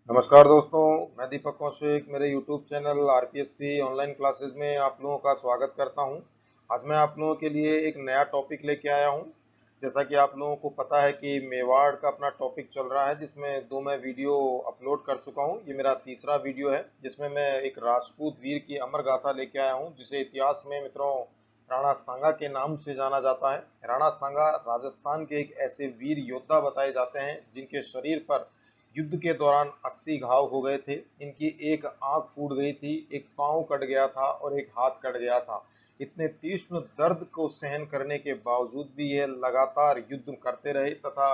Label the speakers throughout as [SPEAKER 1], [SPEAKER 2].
[SPEAKER 1] नमस्कार दोस्तों, मैं दीपक कौशिक मेरे YouTube channel RPSC online classes में आप लोगों का स्वागत करता हूं। आज मैं आप लोगों के लिए एक नया टॉपिक लेके आया हूं। जैसा कि आप लोगों को पता है कि मेवाड़ का अपना टॉपिक चल रहा है, जिसमें दो मैं वीडियो अपलोड कर चुका हूं। ये मेरा तीसरा वीडियो है जिसमें मैं एक राजपूत वीर की अमर गाथा लेके आया हूं, जिसे इतिहास में मित्रों राणा सांगा के नाम से जाना जाता है। राणा सांगा राजस्थान के एक ऐसे वीर योद्धा बताए जाते हैं जिनके शरीर पर युद्ध के दौरान 80 घाव हो गए थे। इनकी एक आंख फूट गई थी, एक पांव कट गया था और एक हाथ कट गया था। इतने तीक्ष्ण दर्द को सहन करने के बावजूद भी यह लगातार युद्ध करते रहे तथा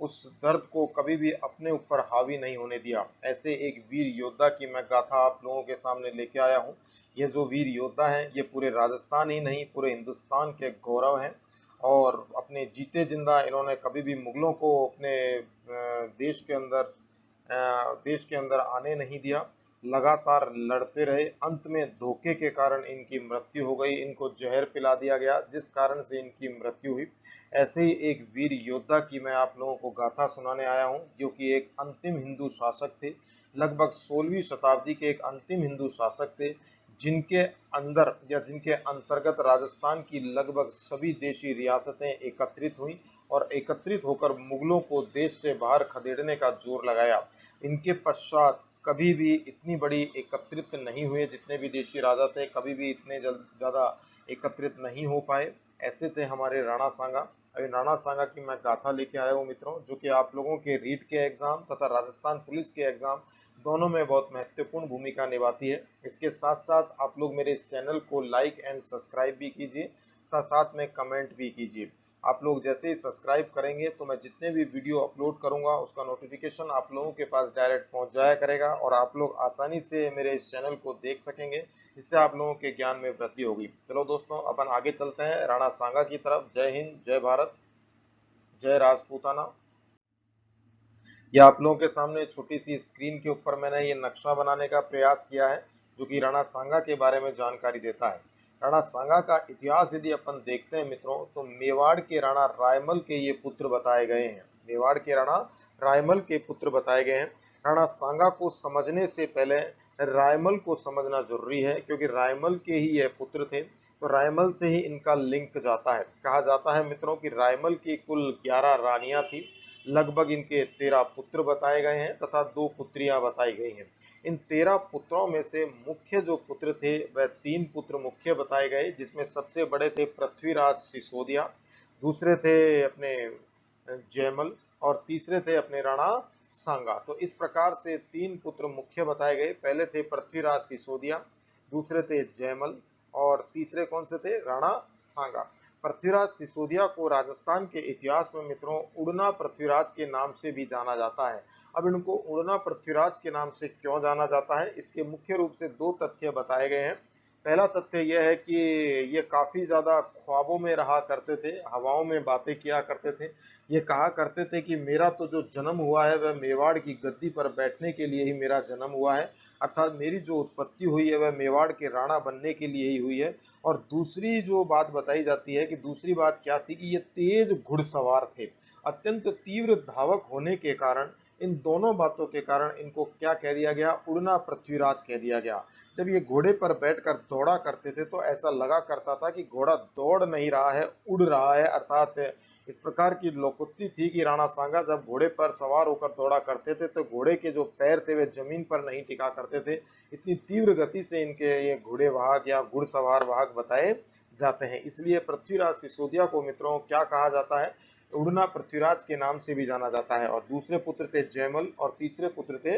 [SPEAKER 1] उस दर्द को कभी भी अपने ऊपर हावी नहीं होने दिया। ऐसे एक वीर योद्धा की मैं गाथा आप लोगों के सामने लेके आया हूँ। ये जो वीर योद्धा हैं ये पूरे राजस्थान ही नहीं पूरे हिंदुस्तान के गौरव हैं। और अपने जीते जिंदा इन्होंने कभी भी मुगलों को अपने देश के अंदर आने नहीं दिया। लगातार लड़ते रहे, अंत में धोखे के कारण इनकी मृत्यु हो गई। इनको जहर पिला दिया गया जिस कारण से इनकी मृत्यु हुई। ऐसे ही एक वीर योद्धा की मैं आप लोगों को गाथा सुनाने आया हूं, जो कि एक अंतिम हिंदू शासक थे। लगभग 16वीं शताब्दी के एक अंतिम हिंदू शासक थे, जिनके अंदर या जिनके अंतर्गत राजस्थान की लगभग सभी देशी रियासतें एकत्रित हुई और एकत्रित होकर मुगलों को देश से बाहर खदेड़ने का जोर लगाया। इनके पश्चात कभी भी इतनी बड़ी एकत्रित नहीं हुए, जितने भी देशी राजा थे कभी भी इतने ज्यादा एकत्रित नहीं हो पाए। ऐसे थे हमारे राणा सांगा। अभी राणा सांगा की मैं गाथा लेके आया हूँ मित्रों, जो कि आप लोगों के रीट के एग्जाम तथा राजस्थान पुलिस के एग्जाम दोनों में बहुत महत्वपूर्ण भूमिका निभाती है। इसके साथ साथ आप लोग मेरे इस चैनल को लाइक एंड सब्सक्राइब भी कीजिए तथा साथ में कमेंट भी कीजिए। आप लोग जैसे ही सब्सक्राइब करेंगे तो मैं जितने भी वीडियो अपलोड करूंगा उसका नोटिफिकेशन आप लोगों के पास डायरेक्ट पहुंच जाया करेगा और आप लोग आसानी से मेरे इस चैनल को देख सकेंगे। इससे आप लोगों के ज्ञान में वृद्धि होगी। चलो दोस्तों, अपन आगे चलते हैं राणा सांगा की तरफ। जय हिंद, जय भारत, जय राजपूताना। ये आप लोगों के सामने छोटी सी स्क्रीन के ऊपर मैंने ये नक्शा बनाने का प्रयास किया है, जो कि राणा सांगा के बारे में जानकारी देता है। राणा सांगा का इतिहास यदि अपन देखते हैं मित्रों, तो मेवाड़ के राणा रायमल के ये पुत्र बताए गए हैं। मेवाड़ के राणा रायमल के पुत्र बताए गए हैं। राणा सांगा को समझने से पहले रायमल को समझना जरूरी है, क्योंकि रायमल के ही यह पुत्र थे। तो रायमल से ही इनका लिंक जाता है। कहा जाता है मित्रों कि रायमल की कुल 11 रानियां थी। लगभग इनके 13 पुत्र बताए गए हैं तथा 2 पुत्रियां बताई गई हैं। इन 13 पुत्रों में से मुख्य जो पुत्र थे वह 3 पुत्र मुख्य बताए गए, जिसमें सबसे बड़े थे पृथ्वीराज सिसोदिया, दूसरे थे अपने जयमल और तीसरे थे अपने राणा सांगा। तो इस प्रकार से 3 पुत्र मुख्य बताए गए। पहले थे पृथ्वीराज सिसोदिया, दूसरे थे जयमल और तीसरे कौन से थे? राणा सांगा। पृथ्वीराज सिसोदिया को राजस्थान के इतिहास में मित्रों उड़ना पृथ्वीराज के नाम से भी जाना जाता है। अब इनको उड़ना पृथ्वीराज के नाम से क्यों जाना जाता है, इसके मुख्य रूप से 2 तथ्य बताए गए हैं। पहला तथ्य यह है कि ये काफी ज्यादा ख्वाबों में रहा करते थे, हवाओं में बातें किया करते थे। ये कहा करते थे कि मेरा तो जो जन्म हुआ है वह मेवाड़ की गद्दी पर बैठने के लिए ही मेरा जन्म हुआ है, अर्थात मेरी जो उत्पत्ति हुई है वह मेवाड़ के राणा बनने के लिए ही हुई है। और दूसरी जो बात बताई जाती है कि दूसरी बात क्या थी कि ये तेज घुड़सवार थे। अत्यंत तीव्र धावक होने के कारण, इन दोनों बातों के कारण इनको क्या कह दिया गया? उड़ना पृथ्वीराज कह दिया गया। जब ये घोड़े पर बैठकर दौड़ा करते थे तो ऐसा लगा करता था कि घोड़ा दौड़ नहीं रहा है, उड़ रहा है। अर्थात इस प्रकार की लोकोक्ति थी कि राणा सांगा जब घोड़े पर सवार होकर दौड़ा करते थे तो घोड़े के जो पैर थे वे जमीन पर नहीं टिका करते थे। इतनी तीव्र गति से इनके ये घोड़े वाहक या घुड़सवार वाहक बताए जाते हैं। इसलिए पृथ्वीराज सिसोदिया को मित्रों क्या कहा जाता है? उड़ना पृथ्वीराज के नाम से भी जाना जाता है। और दूसरे पुत्र थे जयमल और तीसरे पुत्र थे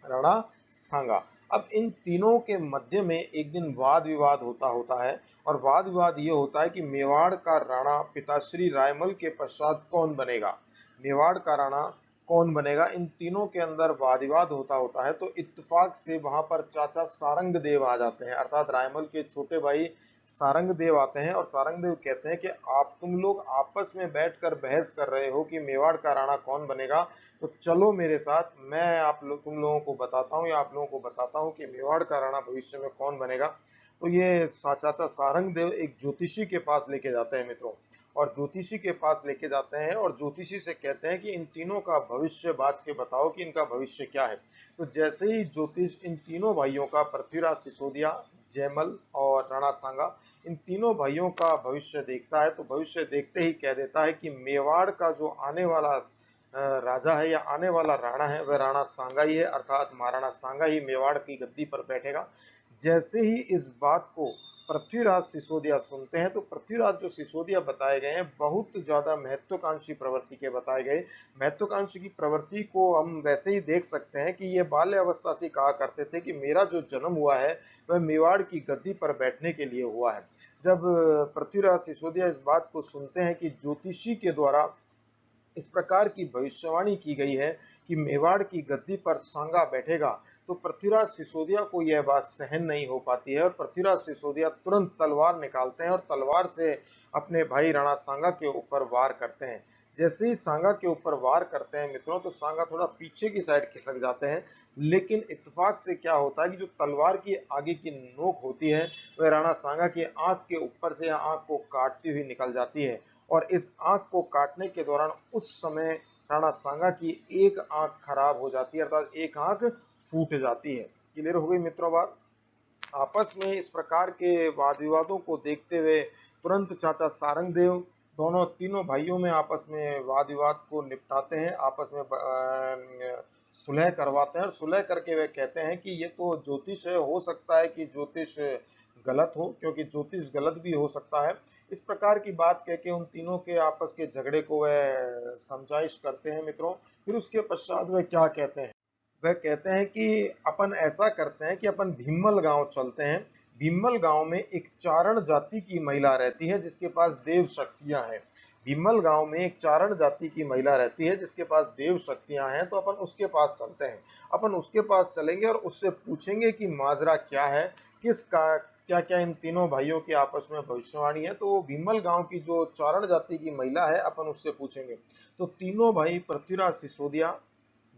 [SPEAKER 1] राणा सांगा। अब इन तीनों के मध्य में एक दिन वाद विवाद होता होता है और वाद विवाद ये होता है कि मेवाड़ का राणा पिताश्री रायमल के पश्चात कौन बनेगा, मेवाड़ का राणा कौन बनेगा। इन तीनों के अंदर वाद विवाद होता होता है तो इत्तेफाक से वहां पर चाचा सारंग देव आ जाते हैं, अर्थात रायमल के छोटे भाई सारंग देव आते हैं और सारंग देव कहते हैं कि आप तुम लोग आपस में बैठकर बहस कर रहे हो कि मेवाड़ का राणा कौन बनेगा, तो चलो मेरे साथ, मैं तुम लोगों को बताता हूँ या आप लोगों को बताता हूँ कि मेवाड़ का राणा भविष्य में कौन बनेगा। तो ये चाचा सारंग देव एक ज्योतिषी के पास लेके जाते हैं मित्रों। और ज्योतिषी के पास लेके जाते हैं और ज्योतिषी से कहते हैं कि इन तीनों का भविष्य बाज के बताओ कि इनका भविष्य क्या है। तो जैसे ही ज्योतिष इन तीनों भाइयों का, पृथ्वीराज सिसोदिया, जयमल और राणा सांगा, इन तीनों भाइयों का भविष्य देखता है, तो भविष्य देखते ही कह देता है कि मेवाड़ का जो आने वाला राजा है या आने वाला राणा है वह राणा सांगा ही है, अर्थात महाराणा सांगा ही मेवाड़ की गद्दी पर बैठेगा। जैसे ही इस बात को पृथ्वीराज सिसोदिया सुनते हैं, तो पृथ्वीराज जो सिसोदिया बताए गए हैं बहुत ज्यादा महत्वाकांक्षी प्रवृत्ति के बताए गए। महत्वाकांक्षी की प्रवृत्ति को हम वैसे ही देख सकते हैं कि ये बाल्य अवस्था से कहा करते थे कि मेरा जो जन्म हुआ है वह मेवाड़ की गद्दी पर बैठने के लिए हुआ है। जब पृथ्वीराज सिसोदिया इस बात को सुनते हैं कि ज्योतिषी के द्वारा इस प्रकार की भविष्यवाणी की गई है कि मेवाड़ की गद्दी पर सांगा बैठेगा, तो पृथ्वीराज सिसोदिया को यह बात सहन नहीं हो पाती है और पृथ्वीराज सिसोदिया तुरंत तलवार निकालते हैं और तलवार से अपने भाई राणा सांगा के ऊपर वार करते हैं। जैसे ही सांगा के ऊपर वार करते हैं मित्रों, तो सांगा थोड़ा पीछे की साइड खिसक जाते हैं, लेकिन इत्तेफाक से क्या होता है कि जो तलवार की आगे की नोक होती है वह राणा सांगा की आंख के ऊपर से आंख को काटती हुई निकल जाती है और इस आंख को काटने के दौरान उस समय राणा सांगा की एक आंख खराब हो जाती है, अर्थात एक आंख फूट जाती है। क्लियर हो गई मित्रों बात। आपस में इस प्रकार के वाद विवादों को देखते हुए तुरंत चाचा सारंग देव दोनों तीनों भाइयों में आपस में वाद विवाद को निपटाते हैं, आपस में सुलह करवाते हैं और सुलह करके वे कहते हैं कि ये तो ज्योतिष है, हो सकता है कि ज्योतिष गलत हो, क्योंकि ज्योतिष गलत भी हो सकता है। इस प्रकार की बात कह के उन तीनों के आपस के झगड़े को वह समझाइश करते हैं मित्रों। फिर उसके पश्चात वह क्या कहते हैं, वह कहते हैं कि अपन ऐसा करते हैं कि अपन भीमल गांव चलते हैं। भीमल गांव में एक चारण जाति की महिला रहती है जिसके पास देव शक्तियां हैं। भीमल गांव में एक चारण जाति की महिला रहती है जिसके पास देव शक्तियां हैं, तो अपन उसके पास चलते हैं। अपन उसके पास चलेंगे और उससे पूछेंगे कि माजरा क्या है, किसका क्या क्या इन तीनों भाइयों की आपस में भविष्यवाणी है। तो भीमल गांव की जो चारण जाति की महिला है अपन उससे पूछेंगे। तो तीनों भाई पृथ्वीराज सिसोदिया,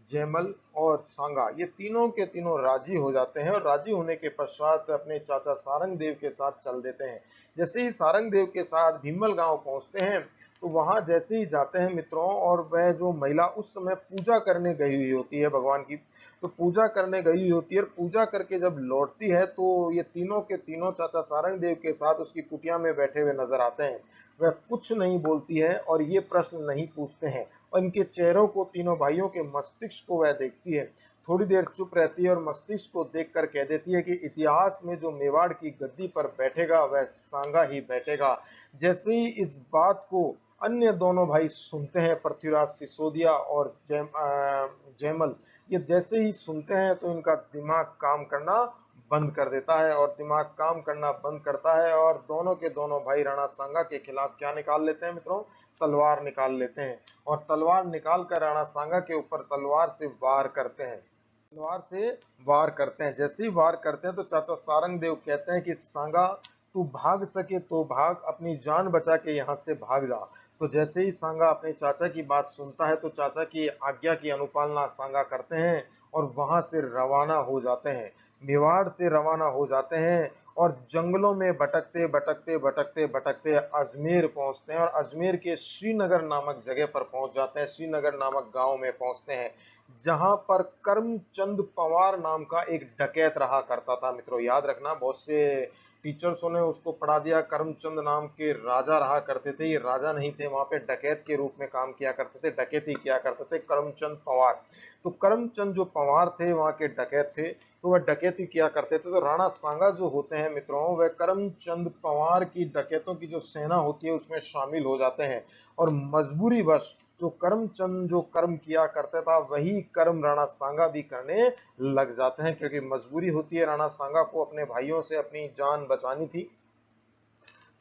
[SPEAKER 1] जयमल और सांगा ये तीनों के तीनों राजी हो जाते हैं और राजी होने के पश्चात अपने चाचा सारंग देव के साथ चल देते हैं। जैसे ही सारंग देव के साथ भीमल गांव पहुंचते हैं, तो वहां जैसे ही जाते हैं मित्रों, और वह जो महिला उस समय पूजा करने गई हुई होती है भगवान की, तो पूजा करने गई हुई होती है और पूजा करके जब लौटती है तो ये तीनों के तीनों चाचा सारंग देव के साथ उसकी कुटिया में बैठे हुए नजर आते हैं। वह कुछ नहीं बोलती है और ये प्रश्न नहीं पूछते हैं और इनके चेहरों को, तीनों भाइयों के मस्तिष्क को वह देखती है। थोड़ी देर चुप रहती है और मस्तिष्क को देखकर कह देती है कि इतिहास में जो मेवाड़ की गद्दी पर बैठेगा वह सांगा ही बैठेगा। जैसे ही इस बात को अन्य दोनों भाई सुनते हैं, पृथ्वीराज सिसोदिया और जयमल, ये जैसे ही सुनते हैं तो इनका दिमाग काम करना बंद कर देता है और दिमाग काम करना बंद करता है और दोनों के दोनों भाई राणा सांगा के खिलाफ क्या निकाल लेते हैं मित्रों, तलवार निकाल लेते हैं और तलवार निकाल कर राणा सांगा के ऊपर तलवार से वार करते हैं। तलवार से वार करते हैं, जैसे ही वार करते हैं तो चाचा सारंग देव कहते हैं कि सांगा तू भाग सके तो भाग, अपनी जान बचा के यहाँ से भाग जा। तो जैसे ही सांगा अपने चाचा की बात सुनता है तो चाचा की आज्ञा की अनुपालना सांगा करते हैं और वहां से रवाना हो जाते हैं, मेवाड़ से रवाना हो जाते हैं और जंगलों में भटकते भटकते भटकते भटकते अजमेर पहुंचते हैं और अजमेर के श्रीनगर नामक जगह पर पहुंच जाते हैं। श्रीनगर नामक गांव में पहुंचते हैं जहां पर करमचंद पवार नाम का एक डकैत रहा करता था। मित्रों याद रखना, बहुत से टीचर्सों ने उसको पढ़ा दिया, करमचंद नाम के राजा रहा करते थे। ये राजा नहीं थे, वहां पे डकैत के रूप में काम किया करते थे, डकैती किया करते थे, करमचंद पवार। तो करमचंद जो पवार थे वहां के डकैत थे, तो वह डकैती किया करते थे। तो राणा सांगा जो होते हैं मित्रों, वह करमचंद पवार की डकैतों की जो सेना होती है उसमें शामिल हो जाते हैं और मजबूरी वश जो करमचंद जो कर्म किया करता था वही कर्म राणा सांगा भी करने लग जाते हैं, क्योंकि मजबूरी होती है, राणा सांगा को अपने भाइयों से अपनी जान बचानी थी।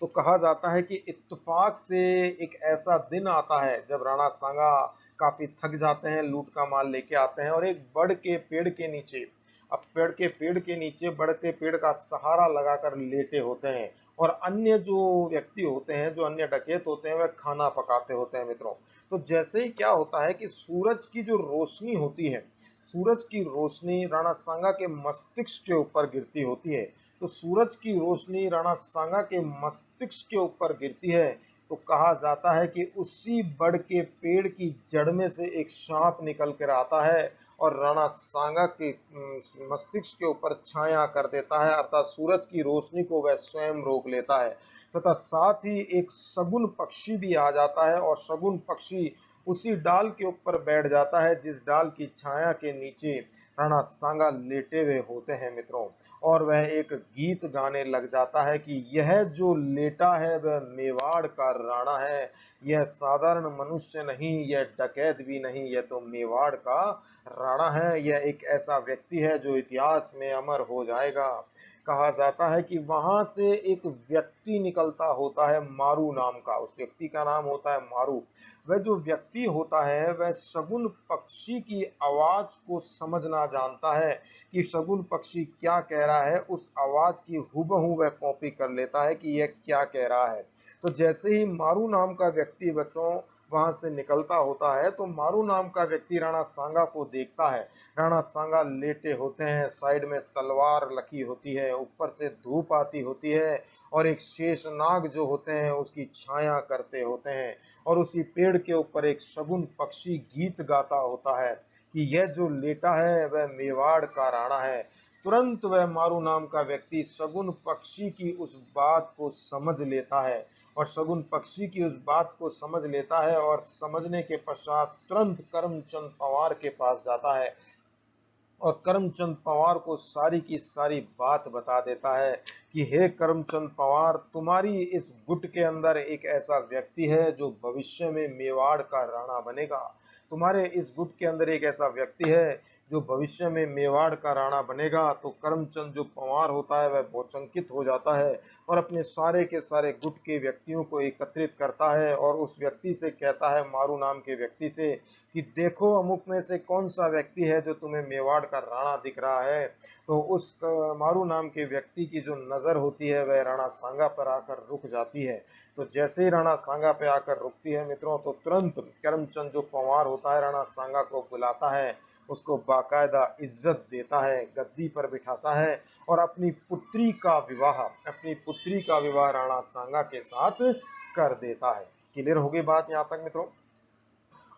[SPEAKER 1] तो कहा जाता है कि इत्तेफाक से एक ऐसा दिन आता है जब राणा सांगा काफी थक जाते हैं, लूट का माल लेके आते हैं और एक बड़ के पेड़ के नीचे, अब पेड़ के नीचे बड़ के पेड़ का सहारा लगाकर लेटे होते हैं और अन्य जो व्यक्ति होते हैं, जो अन्य डकैत होते हैं, वह खाना पकाते होते हैं मित्रों। तो जैसे ही क्या होता है कि सूरज की जो रोशनी होती है, सूरज की रोशनी राणा सांगा के मस्तिष्क के ऊपर गिरती होती है। तो सूरज की रोशनी राणा सांगा के मस्तिष्क के ऊपर गिरती है, तो कहा जाता है कि उसी बड़ के पेड़ की जड़ में से एक सांप निकल कर आता है और राणा सांगा के मस्तिष्क के ऊपर छाया कर देता है, अर्थात सूरज की रोशनी को वह स्वयं रोक लेता है। तथा साथ ही एक शगुन पक्षी भी आ जाता है और शगुन पक्षी उसी डाल के ऊपर बैठ जाता है जिस डाल की छाया के नीचे राणा सांगा लेटे हुए होते हैं मित्रों। और वह एक गीत गाने लग जाता है कि यह जो लेटा है वह मेवाड़ का राणा है, यह साधारण मनुष्य नहीं, यह डकैत भी नहीं, यह तो मेवाड़ का राणा है, यह एक ऐसा व्यक्ति है जो इतिहास में अमर हो जाएगा। कहा जाता है कि वहां से एक व्यक्ति निकलता होता है मारू नाम का, उस व्यक्ति का नाम होता है मारू। वह जो व्यक्ति होता है वह शगुन पक्षी की आवाज को समझना जानता है कि शगुन पक्षी क्या कह रहा है, उस आवाज की हुबहू वह कॉपी कर लेता है कि यह क्या कह रहा है। तो जैसे ही मारू नाम का व्यक्ति बच्चों वहां से निकलता होता है तो मारू नाम का व्यक्ति राणा सांगा को देखता है। राणा सांगा लेटे होते हैं, साइड में तलवार लगी होती है, ऊपर से धूप आती होती है और एक शेषनाग जो होते हैं उसकी छाया करते होते हैं और उसी पेड़ के ऊपर एक शगुन पक्षी गीत गाता होता है कि यह जो लेटा है वह मेवाड़ का राणा है। तुरंत वह मारू नाम का व्यक्ति शगुन पक्षी की उस बात को समझ लेता है और शगुन पक्षी की उस बात को समझ लेता है और समझने के पश्चात तुरंत करमचंद पवार के पास जाता है और करमचंद पवार को सारी की सारी बात बता देता है कि हे करमचंद पवार, तुम्हारी इस गुट के अंदर एक ऐसा व्यक्ति है जो भविष्य में मेवाड़ का राणा बनेगा। तुम्हारे इस गुट के अंदर एक ऐसा व्यक्ति है जो भविष्य में मेवाड़ का राणा बनेगा। तो करमचंद जो पवार होता है वह बहुत चंकित हो जाता है और अपने सारे के सारे गुट के व्यक्तियों को एकत्रित करता है और उस व्यक्ति से कहता है, मारू नाम के व्यक्ति से, कि देखो अमुक में से कौन सा व्यक्ति है जो तुम्हें मेवाड़ का राणा दिख रहा है। तो उस मारू नाम के व्यक्ति की जो नजर होती है वह राणा सांगा पर आकर रुक जाती है। तो जैसे ही राणा सांगा पे आकर रुकती है मित्रों तो तुरंत करमचंद जो पंवार होता है राणा सांगा को बुलाता है, उसको बाकायदा इज्जत देता है, गद्दी पर बिठाता है और अपनी पुत्री का विवाह राणा सांगा के साथ कर देता है। क्लियर हो गई बात यहाँ तक मित्रों?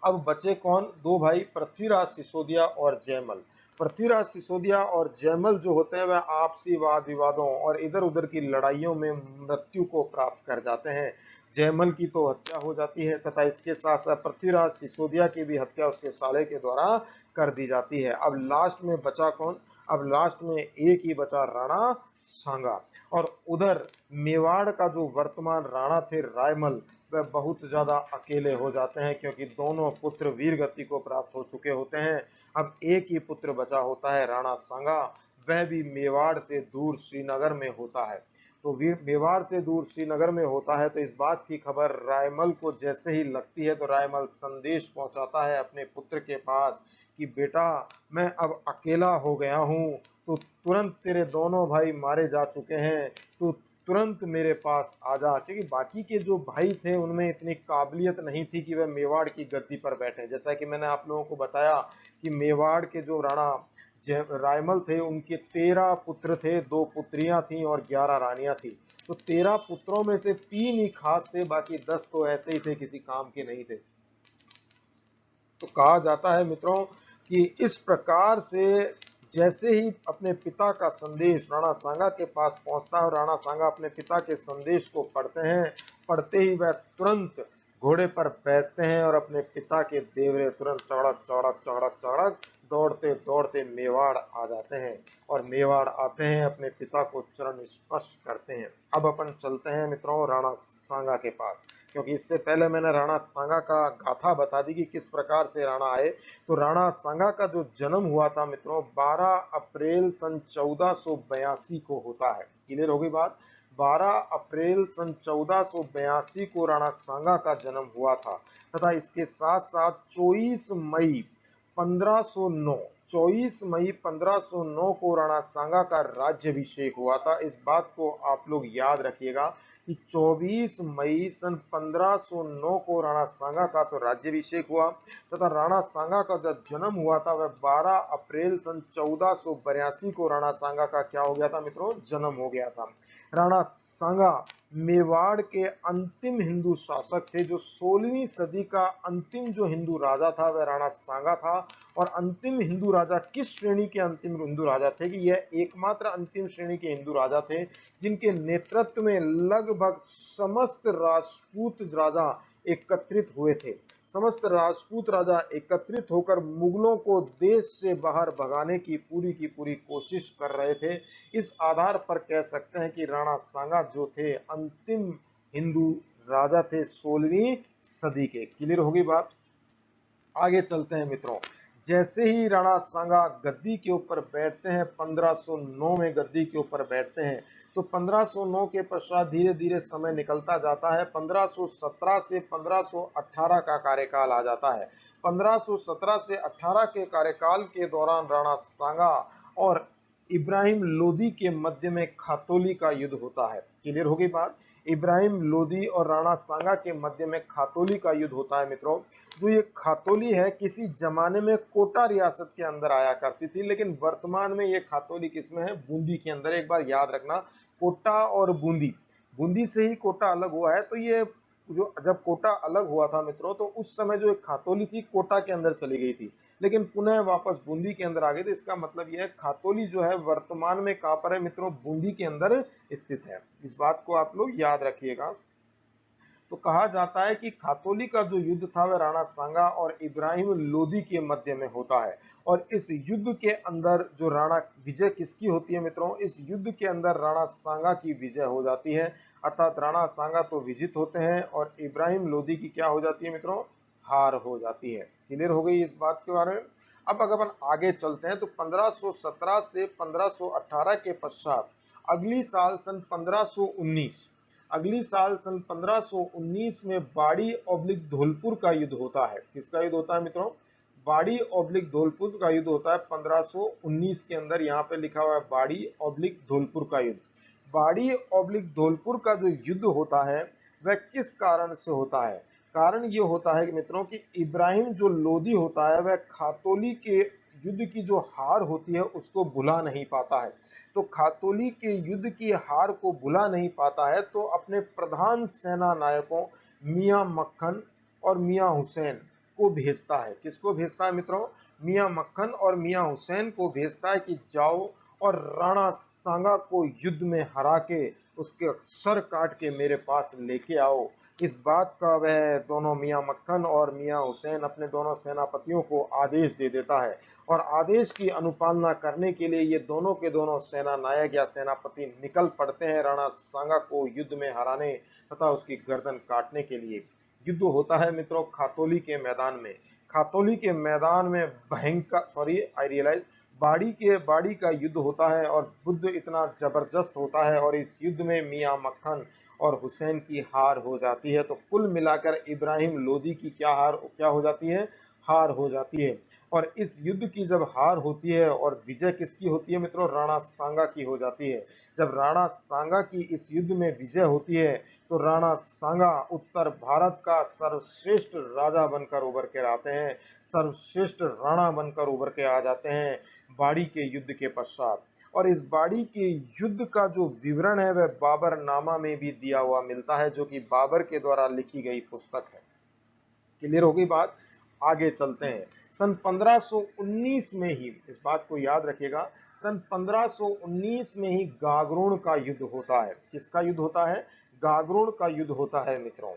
[SPEAKER 1] अब बचे कौन? दो भाई, पृथ्वीराज सिसोदिया और जयमल। पृथ्वीराज सिसोदिया और जयमल जो होते हैं वह आपसी वाद विवादों और इधर उधर की लड़ाइयों में मृत्यु को प्राप्त कर जाते हैं। जयमल की तो हत्या हो जाती है तथा इसके साथ साथ पृथ्वीराज सिसोदिया की भी हत्या उसके साले के द्वारा कर दी जाती है। अब लास्ट में बचा कौन? अब लास्ट में एक ही बचा, राणा सांगा। और उधर मेवाड़ का जो वर्तमान राणा थे रायमल, वह बहुत ज्यादा अकेले हो जाते हैं क्योंकि दोनों पुत्र वीर गति को प्राप्त हो चुके होते हैं। अब एक ही पुत्र बचा होता है राणा सांगा, वह भी मेवाड़ से दूर श्रीनगर में होता है। तो मेवाड़ से दूर श्रीनगर में होता है तो इस बात की खबर रायमल को जैसे ही लगती है तो रायमल संदेश पहुंचाता है अपने पुत्र के पास कि बेटा, मैं अब अकेला हो गया हूं, तो तुरंत तेरे दोनों भाई मारे जा चुके हैं, तो तुरंत मेरे पास आ जा। क्योंकि बाकी के जो भाई थे उनमें इतनी काबिलियत नहीं थी कि वह मेवाड़ की गद्दी पर बैठे। जैसा कि मैंने आप लोगों को बताया कि मेवाड़ के जो राणा रायमल थे उनके 13 पुत्र थे, 2 पुत्रियां थी और 11 रानियां थी। तो 13 पुत्रों में से 3 ही खास थे, बाकी 10 तो ऐसे ही थे, किसी काम के नहीं थे। तो कहा जाता है मित्रों कि इस प्रकार से जैसे ही अपने पिता का संदेश राणा सांगा के पास पहुंचता है और राणा सांगा अपने पिता के संदेश को पढ़ते हैं, पढ़ते ही वह तुरंत घोड़े पर बैठते हैं और अपने पिता के देवरे तुरंत चौड़क चौड़क चौड़क चौड़क दौड़ते दौड़ते मेवाड़ आ जाते हैं और मेवाड़ आते हैं, अपने पिता को चरण स्पर्श करते हैं। अब अपन चलते हैं मित्रों राणा सांगा के पास, क्योंकि इससे पहले मैंने राणा सांगा का गाथा बता दी कि किस प्रकार से राणा आए। तो राणा सांगा का जो जन्म हुआ था मित्रों 12 अप्रैल सन 1482 को होता है। क्लियर हो गई बात? 12 अप्रैल सन 1482 को राणा सांगा का जन्म हुआ था तथा इसके साथ साथ 24 मई 1509 को राणा सांगा का राज्याभिषेक हुआ था। इस बात को आप लोग याद रखिएगा कि 24 मई सन 1509 को राणा सांगा का तो राज्याभिषेक हुआ तथा राणा सांगा का जब जन्म हुआ था वह 12 अप्रैल सन 1482 को राणा सांगा का क्या हो गया था मित्रों? जन्म हो गया था। राणा सांगा मेवाड़ के अंतिम हिंदू शासक थे। जो 16वीं सदी का अंतिम जो हिंदू राजा था वह राणा सांगा था। और अंतिम हिंदू राजा किस श्रेणी के अंतिम हिंदू राजा थे कि यह एकमात्र अंतिम श्रेणी के हिंदू राजा थे जिनके नेतृत्व में लगभग समस्त राजपूत राजा एकत्रित हुए थे। समस्त राजपूत राजा एकत्रित होकर मुगलों को देश से बाहर भगाने की पूरी कोशिश कर रहे थे। इस आधार पर कह सकते हैं कि राणा सांगा जो थे अंतिम हिंदू राजा थे 16वीं सदी के। क्लियर होगी बात। आगे चलते हैं मित्रों। जैसे ही राणा सांगा गद्दी के ऊपर बैठते हैं, 1509 में गद्दी के ऊपर बैठते हैं, तो 1509 के पश्चात धीरे धीरे समय निकलता जाता है। 1517 से 1518 का कार्यकाल आ जाता है। 1517 से 18 के कार्यकाल के दौरान राणा सांगा और इब्राहिम लोदी के मध्य में खातोली का युद्ध होता है। क्लियर होगी बात। इब्राहिम लोदी और राणा सांगा के मध्य में खातोली का युद्ध होता है मित्रों। जो ये खातोली है किसी जमाने में कोटा रियासत के अंदर आया करती थी, लेकिन वर्तमान में ये खातोली किसमें है? बूंदी के अंदर। एक बार याद रखना, कोटा और बूंदी, बूंदी से ही कोटा अलग हुआ है। तो ये जो जब कोटा अलग हुआ था मित्रों, तो उस समय जो एक खातोली थी कोटा के अंदर चली गई थी, लेकिन पुनः वापस बूंदी के अंदर आ गई थी। इसका मतलब यह है खातोली जो है वर्तमान में कहां पर है मित्रों? बूंदी के अंदर स्थित है। इस बात को आप लोग याद रखिएगा। तो कहा जाता है कि खातोली का जो युद्ध था वह राणा सांगा और इब्राहिम लोदी के मध्य में होता है। और इस युद्ध के अंदर जो राणा विजय किसकी होती है मित्रों? इस युद्ध के अंदर राणा सांगा की विजय हो जाती है। अर्थात राणा सांगा तो विजित होते हैं और इब्राहिम लोदी की क्या हो जाती है मित्रों? हार हो जाती है। क्लियर हो गई इस बात के बारे में। अब अगर अपन आगे चलते हैं तो 1517 से 1518 के पश्चात अगली साल सन 1519 अगली साल सन 1519 में बाड़ी ऑब्लिक धौलपुर का युद्ध होता है। किसका युद्ध होता है मित्रों? बाड़ी ऑब्लिक धौलपुर का युद्ध होता है 1519 के अंदर। यहाँ पे लिखा हुआ है बाड़ी ऑब्लिक धौलपुर का युद्ध। बाड़ी ऑब्लिक धौलपुर का जो युद्ध होता है वह किस कारण से होता है? कारण ये होता है कि मित्रों कि इब्राहिम जो लोदी होता है वह खातोली के युद्ध की जो हार होती है उसको भुला नहीं पाता है। तो खातोली के युद्ध की हार को भुला नहीं पाता है, तो अपने प्रधान सेना नायकों मियां मक्खन और मियां हुसैन को भेजता है। किसको भेजता है मित्रों? मियां मक्खन और मियां हुसैन को भेजता है कि जाओ और राणा सांगा को युद्ध में हरा के उसके सर काट के मेरे पास लेके आओ। इस बात का वह दोनों मियां मक्खन और मियां हुसैन अपने दोनों सेनापतियों को आदेश दे देता है। और आदेश की अनुपालना करने के लिए ये दोनों के दोनों सेना नायक या सेनापति निकल पड़ते हैं राणा सांगा को युद्ध में हराने तथा उसकी गर्दन काटने के लिए। युद्ध होता है मित्रों खातोली के मैदान में। खातोली के मैदान में भयंकर बाड़ी का युद्ध होता है और बुद्ध इतना जबरदस्त होता है और इस युद्ध में मियां मक्खन और हुसैन की हार हो जाती है। तो कुल मिलाकर इब्राहिम लोदी की क्या हो जाती है? हार हो जाती है। और इस युद्ध की जब हार होती है और विजय किसकी होती है मित्रों? राणा सांगा की हो जाती है। जब राणा सांगा की इस युद्ध में विजय होती है तो राणा सांगा उत्तर भारत का सर्वश्रेष्ठ राजा बनकर उभर कर आते हैं, सर्वश्रेष्ठ राणा बनकर उभर के आ जाते हैं बाड़ी के युद्ध के पश्चात। और इस बाड़ी के युद्ध का जो विवरण है वह बाबर नामा में भी दिया हुआ मिलता है, जो कि बाबर के द्वारा लिखी गई पुस्तक है। क्लियर हो गई बात। आगे चलते हैं। सन 1519 में ही, इस बात को याद रखिएगा, सन 1519 में ही गागरोन का युद्ध होता है। किसका युद्ध होता है? गागरोन का युद्ध होता है मित्रों।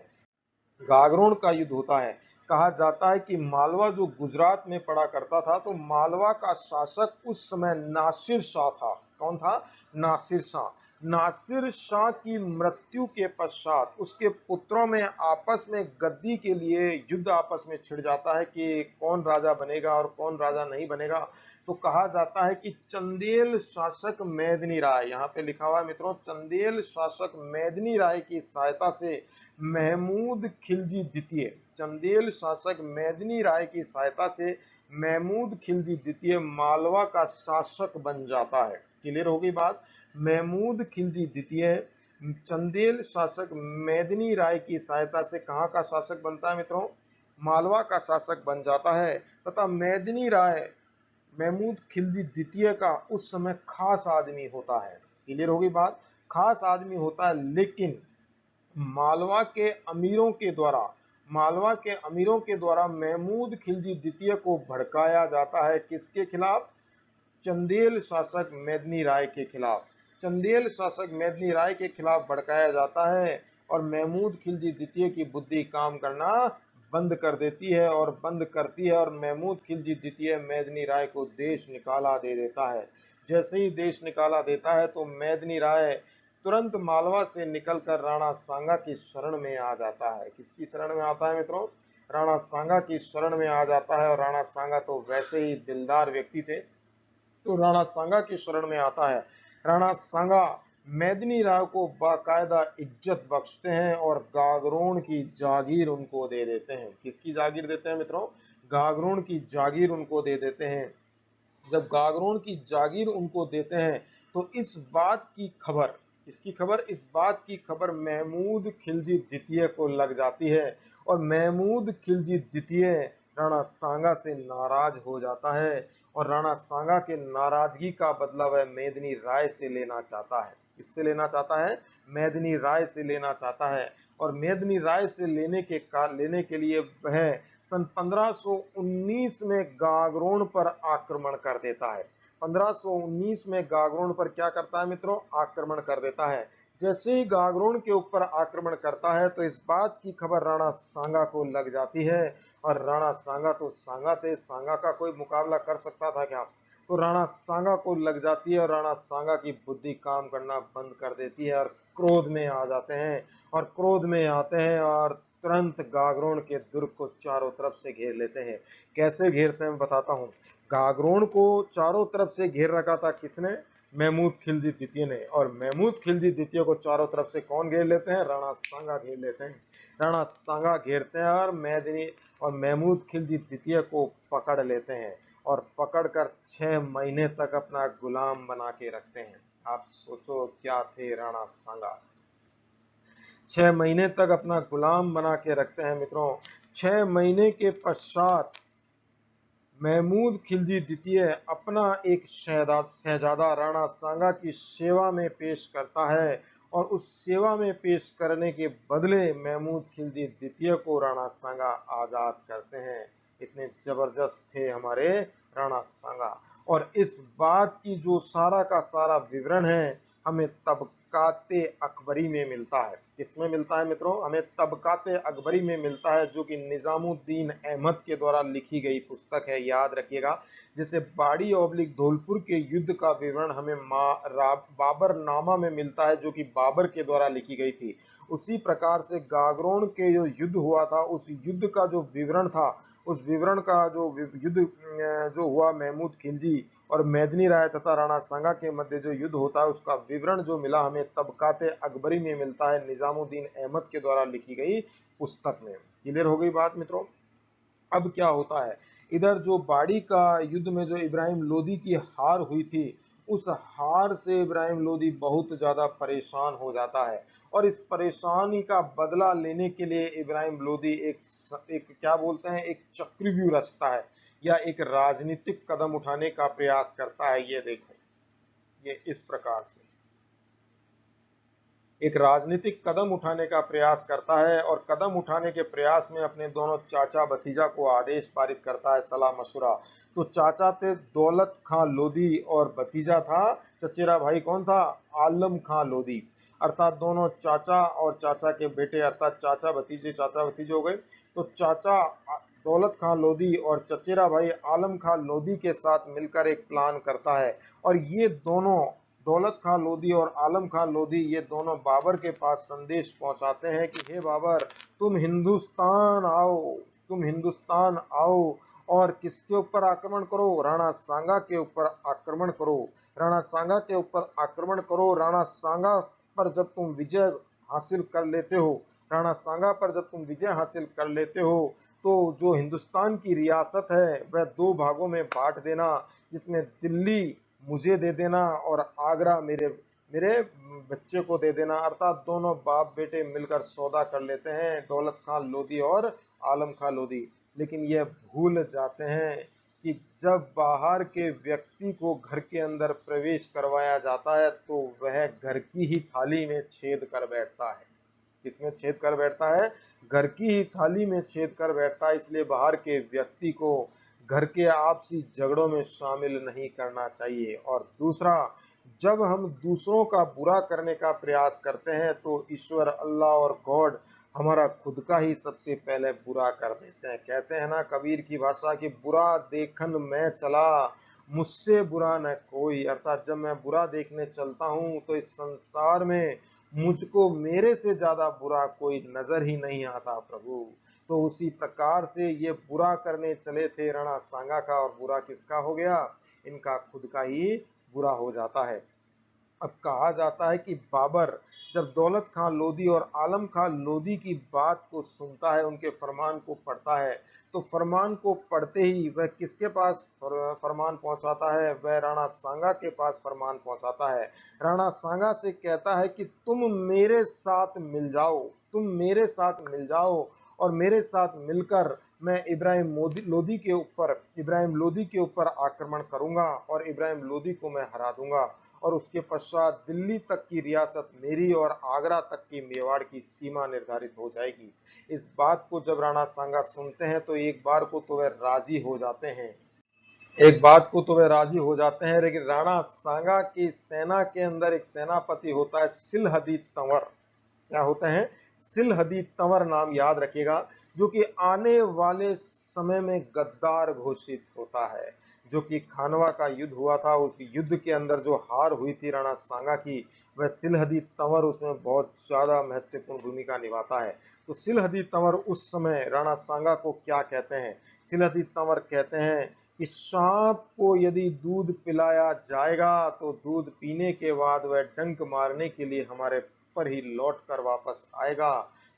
[SPEAKER 1] गागरोन का युद्ध होता है। कहा जाता है कि मालवा जो गुजरात में पड़ा करता था, तो मालवा का शासक उस समय नासिर शाह था। कौन था? नासिर शाह। नासिर शाह की मृत्यु के पश्चात उसके पुत्रों में आपस में गद्दी के लिए युद्ध आपस में छिड़ जाता है कि कौन राजा बनेगा और कौन राजा नहीं बनेगा। तो कहा जाता है कि चंदेल शासक मेदिनी राय, यहाँ पे लिखा हुआ है मित्रों, चंदेल शासक मेदिनी राय की सहायता से महमूद खिलजी द्वितीय, चंदेल शासक मेदिनी राय की सहायता से महमूद खिलजी द्वितीय मालवा का शासक बन जाता है। क्लियर होगी बात। महमूद खिलजी द्वितीय चंदेल शासक मेदिनी राय की सहायता से कहां का शासक बनता है मित्रों? मालवा का शासक बन जाता है। तथा मेदिनी राय महमूद खिलजी द्वितीय का उस समय खास आदमी होता है। क्लियर होगी बात। खास आदमी होता है, लेकिन मालवा के अमीरों के द्वारा महमूद खिलजी द्वितीय को भड़काया जाता है। किसके खिलाफ? चंदेल शासक मेदिनी राय के खिलाफ। चंदेल शासक मेदिनी राय के खिलाफ भड़काया जाता है और महमूद खिलजी द्वितीय की बुद्धि काम करना बंद कर देती है और महमूद खिलजी द्वितीय मेदिनी राय को देश निकाला दे देता है। जैसे ही देश निकाला देता है तो मेदिनी राय तुरंत मालवा से निकलकर राणा सांगा की शरण में आ जाता है। किसकी शरण में आता है मित्रों? राणा सांगा की शरण में आ जाता है। और राणा सांगा तो वैसे ही दिलदार व्यक्ति थे, तो राणा सांगा की शरण में आता है। राणा सांगा मेदिनी राय को बाकायदा इज्जत बख्शते हैं और गागरोन की जागीर उनको दे देते हैं। किसकी जागीर देते हैं मित्रों? गागरोन की जागीर उनको दे देते हैं। जब गागरोन की जागीर उनको देते हैं तो इस बात की खबर, इसकी खबर, इस बात की खबर महमूद खिलजी द्वितीय को लग जाती है और महमूद खिलजी द्वितीय राणा सांगा से नाराज हो जाता है और राणा सांगा के नाराजगी का बदला वह मेदिनी राय से लेना चाहता है। किससे लेना चाहता है? मेदिनी राय से लेना चाहता है। और मेदिनी राय से लेने के लिए वह सन 1519 में गागरोन पर आक्रमण कर देता है। 1519 में गागरोन पर क्या करता है मित्रों? आक्रमण कर देता है। जैसे ही गागरोन के ऊपर आक्रमण करता है तो इस बात की खबर राणा सांगा को लग जाती है और राणा सांगा तो सांगा थे, सांगा का कोई मुकाबला कर सकता था क्या? तो राणा सांगा को लग जाती है और राणा सांगा की बुद्धि काम करना बंद कर देती है और क्रोध में आ जाते हैं और तुरंत गागरोन के दुर्ग को चारों तरफ से घेर लेते हैं। कैसे घेरते हैं बताता हूँ। गागरोन को चारों तरफ से घेर रखा था किसने? महमूद खिलजी द्वितीय ने। और महमूद खिलजी द्वितीय को चारों तरफ से कौन घेर लेते हैं? राणा सांगा घेर लेते हैं। राणा सांगा घेरते हैं और महमूद खिलजी द्वितीय को पकड़ लेते हैं और पकड़कर 6 महीने तक अपना गुलाम बना के रखते हैं। आप सोचो क्या थे राणा सांगा। 6 महीने तक अपना गुलाम बना के रखते हैं मित्रों। 6 महीने के पश्चात महमूद खिलजी द्वितीय अपना एक शहजादा राणा सांगा की सेवा में पेश करता है और उस सेवा में पेश करने के बदले महमूद खिलजी द्वितीय को राणा सांगा आजाद करते हैं। इतने जबरदस्त थे हमारे राणा सांगा। और इस बात की जो सारा का सारा विवरण है हमें तबकाते अकबरी में मिलता है। किसमें मिलता है मित्रों? हमें तबकाते अकबरी में मिलता है, जो कि निजामुद्दीन अहमद के द्वारा लिखी गई पुस्तक है, याद रखिएगा। जैसे बाड़ी ऑब्लिक धौलपुर के युद्ध का विवरण हमें बाबर नामा में मिलता है, जो कि बाबर के द्वारा लिखी गई थी, उसी प्रकार से गागरोन के जो युद्ध हुआ था उस युद्ध का जो विवरण था, उस विवरण का जो युद्ध जो हुआ महमूद खिलजी और मेदिनी राय तथा राणा सांगा के मध्य जो युद्ध होता है उसका विवरण जो मिला हमें तबकाते अकबरी में मिलता है, निजामुद्दीन अहमद के द्वारा लिखी गई पुस्तक में। क्लियर हो गई बात मित्रों? अब क्या होता है, इधर जो बाड़ी का युद्ध में जो इब्राहिम लोदी की हार हुई थी, उस हार से इब्राहिम लोदी बहुत ज्यादा परेशान हो जाता है और इस परेशानी का बदला लेने के लिए इब्राहिम लोदी एक क्या बोलते हैं, एक चक्रव्यूह रचता है या एक राजनीतिक कदम उठाने का प्रयास करता है। ये देखो, ये इस प्रकार से एक राजनीतिक कदम उठाने का प्रयास करता है और कदम उठाने के प्रयास में अपने दोनों चाचा भतीजा को आदेश पारित करता है, सलाह मशुरा। तो चाचा थे दौलत खां लोदी और भतीजा था, चचेरा भाई कौन था? आलम खां लोदी। अर्थात दोनों चाचा और चाचा के बेटे, अर्थात चाचा भतीजे हो गए। तो चाचा दौलत खां लोदी और चचेरा भाई आलम खां लोदी के साथ मिलकर एक प्लान करता है और ये दोनों दौलत खां लोदी और आलम खां लोदी ये दोनों बाबर के पास संदेश पहुंचाते हैं कि हे बाबर, तुम हिंदुस्तान आओ और किसके ऊपर आक्रमण करो? राणा सांगा के ऊपर आक्रमण करो। राणा सांगा के ऊपर आक्रमण करो। राणा सांगा पर जब तुम विजय हासिल कर लेते हो, राणा सांगा पर जब तुम विजय हासिल कर लेते हो तो जो हिंदुस्तान की रियासत है वह 2 भागों में बांट देना, जिसमें दिल्ली मुझे दे देना और आगरा मेरे बच्चे को दे देना। अर्थात दोनों बाप बेटे मिलकर सौदा कर लेते हैं, दौलत खां लोदी और आलम खां लोदी। लेकिन यह भूल जाते हैं कि जब बाहर के व्यक्ति को घर के अंदर प्रवेश करवाया जाता है तो वह घर की ही थाली में छेद कर बैठता है। किसमें छेद कर बैठता है? घर की ही थाली में छेद कर बैठता है। इसलिए बाहर के व्यक्ति को घर के आपसी झगड़ों में शामिल नहीं करना चाहिए। और दूसरा, जब हम दूसरों का बुरा करने का प्रयास करते हैं तो ईश्वर अल्लाह और गॉड हमारा खुद का ही सबसे पहले बुरा कर देते हैं। कहते हैं ना कबीर की भाषा की, बुरा देखन मैं चला मुझसे बुरा न कोई। अर्थात जब मैं बुरा देखने चलता हूं तो इस संसार में मुझको मेरे से ज्यादा बुरा कोई नजर ही नहीं आता प्रभु। तो उसी प्रकार से ये बुरा करने चले थे राणा सांगा का, और बुरा किसका हो गया? इनका खुद का ही बुरा हो जाता है। अब कहा जाता है कि बाबर जब दौलत खां लोधी और आलम खां लोधी की बात को सुनता है, उनके फरमान को पढ़ता है, तो फरमान को पढ़ते ही वह किसके पास फरमान पहुंचाता है? वह राणा सांगा के पास फरमान पहुंचाता है। राणा सांगा से कहता है कि तुम मेरे साथ मिल जाओ, तुम मेरे साथ मिल जाओ और मेरे साथ मिलकर मैं इब्राहिम लोधी के ऊपर आक्रमण करूंगा और इब्राहिम लोधी को मैं हरा दूंगा, और उसके पश्चात दिल्ली तक की रियासत मेरी और आगरा तक की मेवाड़ की सीमा निर्धारित हो जाएगी। इस बात को जब राणा सांगा सुनते हैं तो एक बार को तो वह राजी हो जाते हैं, लेकिन राणा सांगा की सेना के अंदर एक सेनापति होता है सिलहदी तंवर। क्या होते हैं? सिलहदी तंवर नाम याद रखिएगा, जो कि आने वाले समय में गद्दार घोषित होता है। जो कि खानवा का युद्ध हुआ था, उस युद्ध के अंदर जो हार हुई थी राणा सांगा की, वह सिलहदी तंवर उसमें बहुत ज्यादा महत्वपूर्ण भूमिका निभाता है। तो सिलहदी तंवर उस समय राणा सांगा को क्या कहते हैं? सिलहदी तंवर कहते हैं कि सांप को यदि दूध पिलाया जाएगा तो दूध पीने के बाद वह डंक मारने के लिए हमारे पर ही लौट कर वापस आएगा।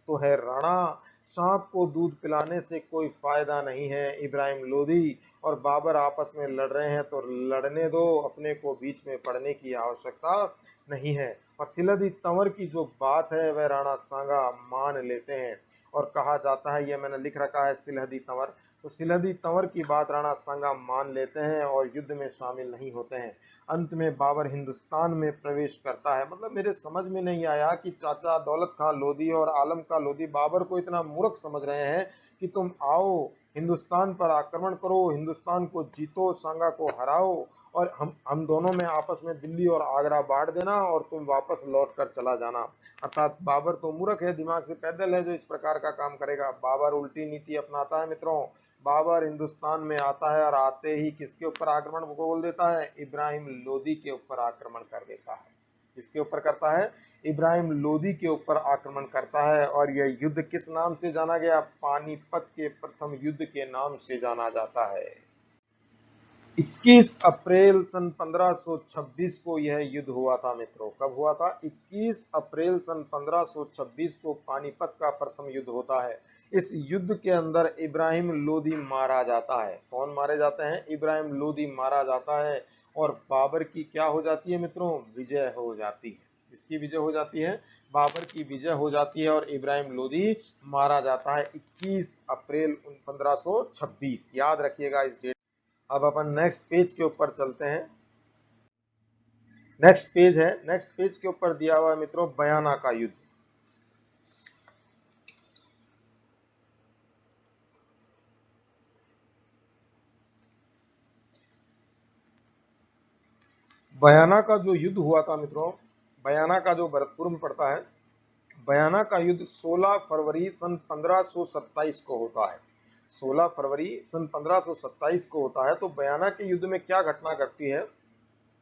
[SPEAKER 1] तो है राणा, सांप को दूध पिलाने से कोई फायदा नहीं है। इब्राहिम लोधी और बाबर आपस में लड़ रहे हैं तो लड़ने दो, अपने को बीच में पड़ने की आवश्यकता नहीं है। और सिलहदी तंवर की जो बात है वह राणा सांगा मान लेते हैं। और कहा जाता है, यह मैंने लिख रखा है सिलहदी तंवर, तो सिलहदी तंवर की बात राणा सांगा मान लेते हैं और युद्ध में शामिल नहीं होते हैं। अंत में बाबर हिंदुस्तान में प्रवेश करता है। मतलब मेरे समझ में नहीं आया कि चाचा दौलत खां लोधी और आलम खां लोधी बाबर को इतना मूर्ख समझ रहे हैं कि तुम आओ हिंदुस्तान पर आक्रमण करो, हिंदुस्तान को जीतो, सांगा को हराओ और हम दोनों में आपस में दिल्ली और आगरा बांट देना और तुम वापस लौट कर चला जाना। अर्थात बाबर तो मूर्ख है, दिमाग से पैदल है जो इस प्रकार का काम करेगा। बाबर उल्टी नीति अपनाता है मित्रों। बाबर हिंदुस्तान में आता है और आते ही किसके ऊपर आक्रमण बोल देता है? इब्राहिम लोधी के ऊपर आक्रमण कर देता है। किसके ऊपर करता है? इब्राहिम लोधी के ऊपर आक्रमण करता है। और यह युद्ध किस नाम से जाना गया? पानीपत के प्रथम युद्ध के नाम से जाना जाता है। 21 अप्रैल सन 1526 को यह युद्ध हुआ था मित्रों। कब हुआ था? 21 अप्रैल सन 1526 को पानीपत का प्रथम युद्ध होता है। इस युद्ध के अंदर इब्राहिम लोधी मारा जाता है। कौन मारे जाते हैं? इब्राहिम लोधी मारा जाता है और बाबर की क्या हो जाती है मित्रों? विजय हो जाती है। किसकी विजय हो जाती है? बाबर की विजय हो जाती है और इब्राहिम लोधी मारा जाता है 21 अप्रैल 1526। याद रखिएगा इस डेट। अब अपन नेक्स्ट पेज के ऊपर चलते हैं। नेक्स्ट पेज के ऊपर दिया हुआ है मित्रों बयाना का युद्ध। बयाना का जो युद्ध हुआ था मित्रों, बयाना का जो भरतपुर में पड़ता है, बयाना का युद्ध 16 फरवरी सन 1527 को होता है। 16 फरवरी सन 1527 को होता है। तो बयाना के युद्ध में क्या घटना घटती है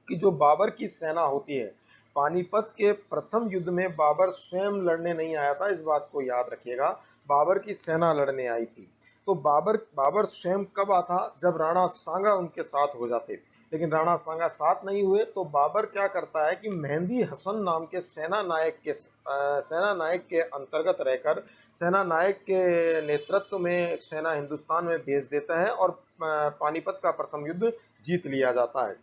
[SPEAKER 1] कि जो बाबर की सेना होती है, पानीपत के प्रथम युद्ध में बाबर स्वयं लड़ने नहीं आया था, इस बात को याद रखिएगा। बाबर की सेना लड़ने आई थी। तो बाबर स्वयं कब आता? जब राणा सांगा उनके साथ हो जाते। लेकिन राणा सांगा साथ नहीं हुए तो बाबर क्या करता है कि मेहंदी हसन नाम के सेना नायक के अंतर्गत रहकर सेना नायक के नेतृत्व में सेना हिंदुस्तान में भेज देता है और पानीपत का प्रथम युद्ध जीत लिया जाता है।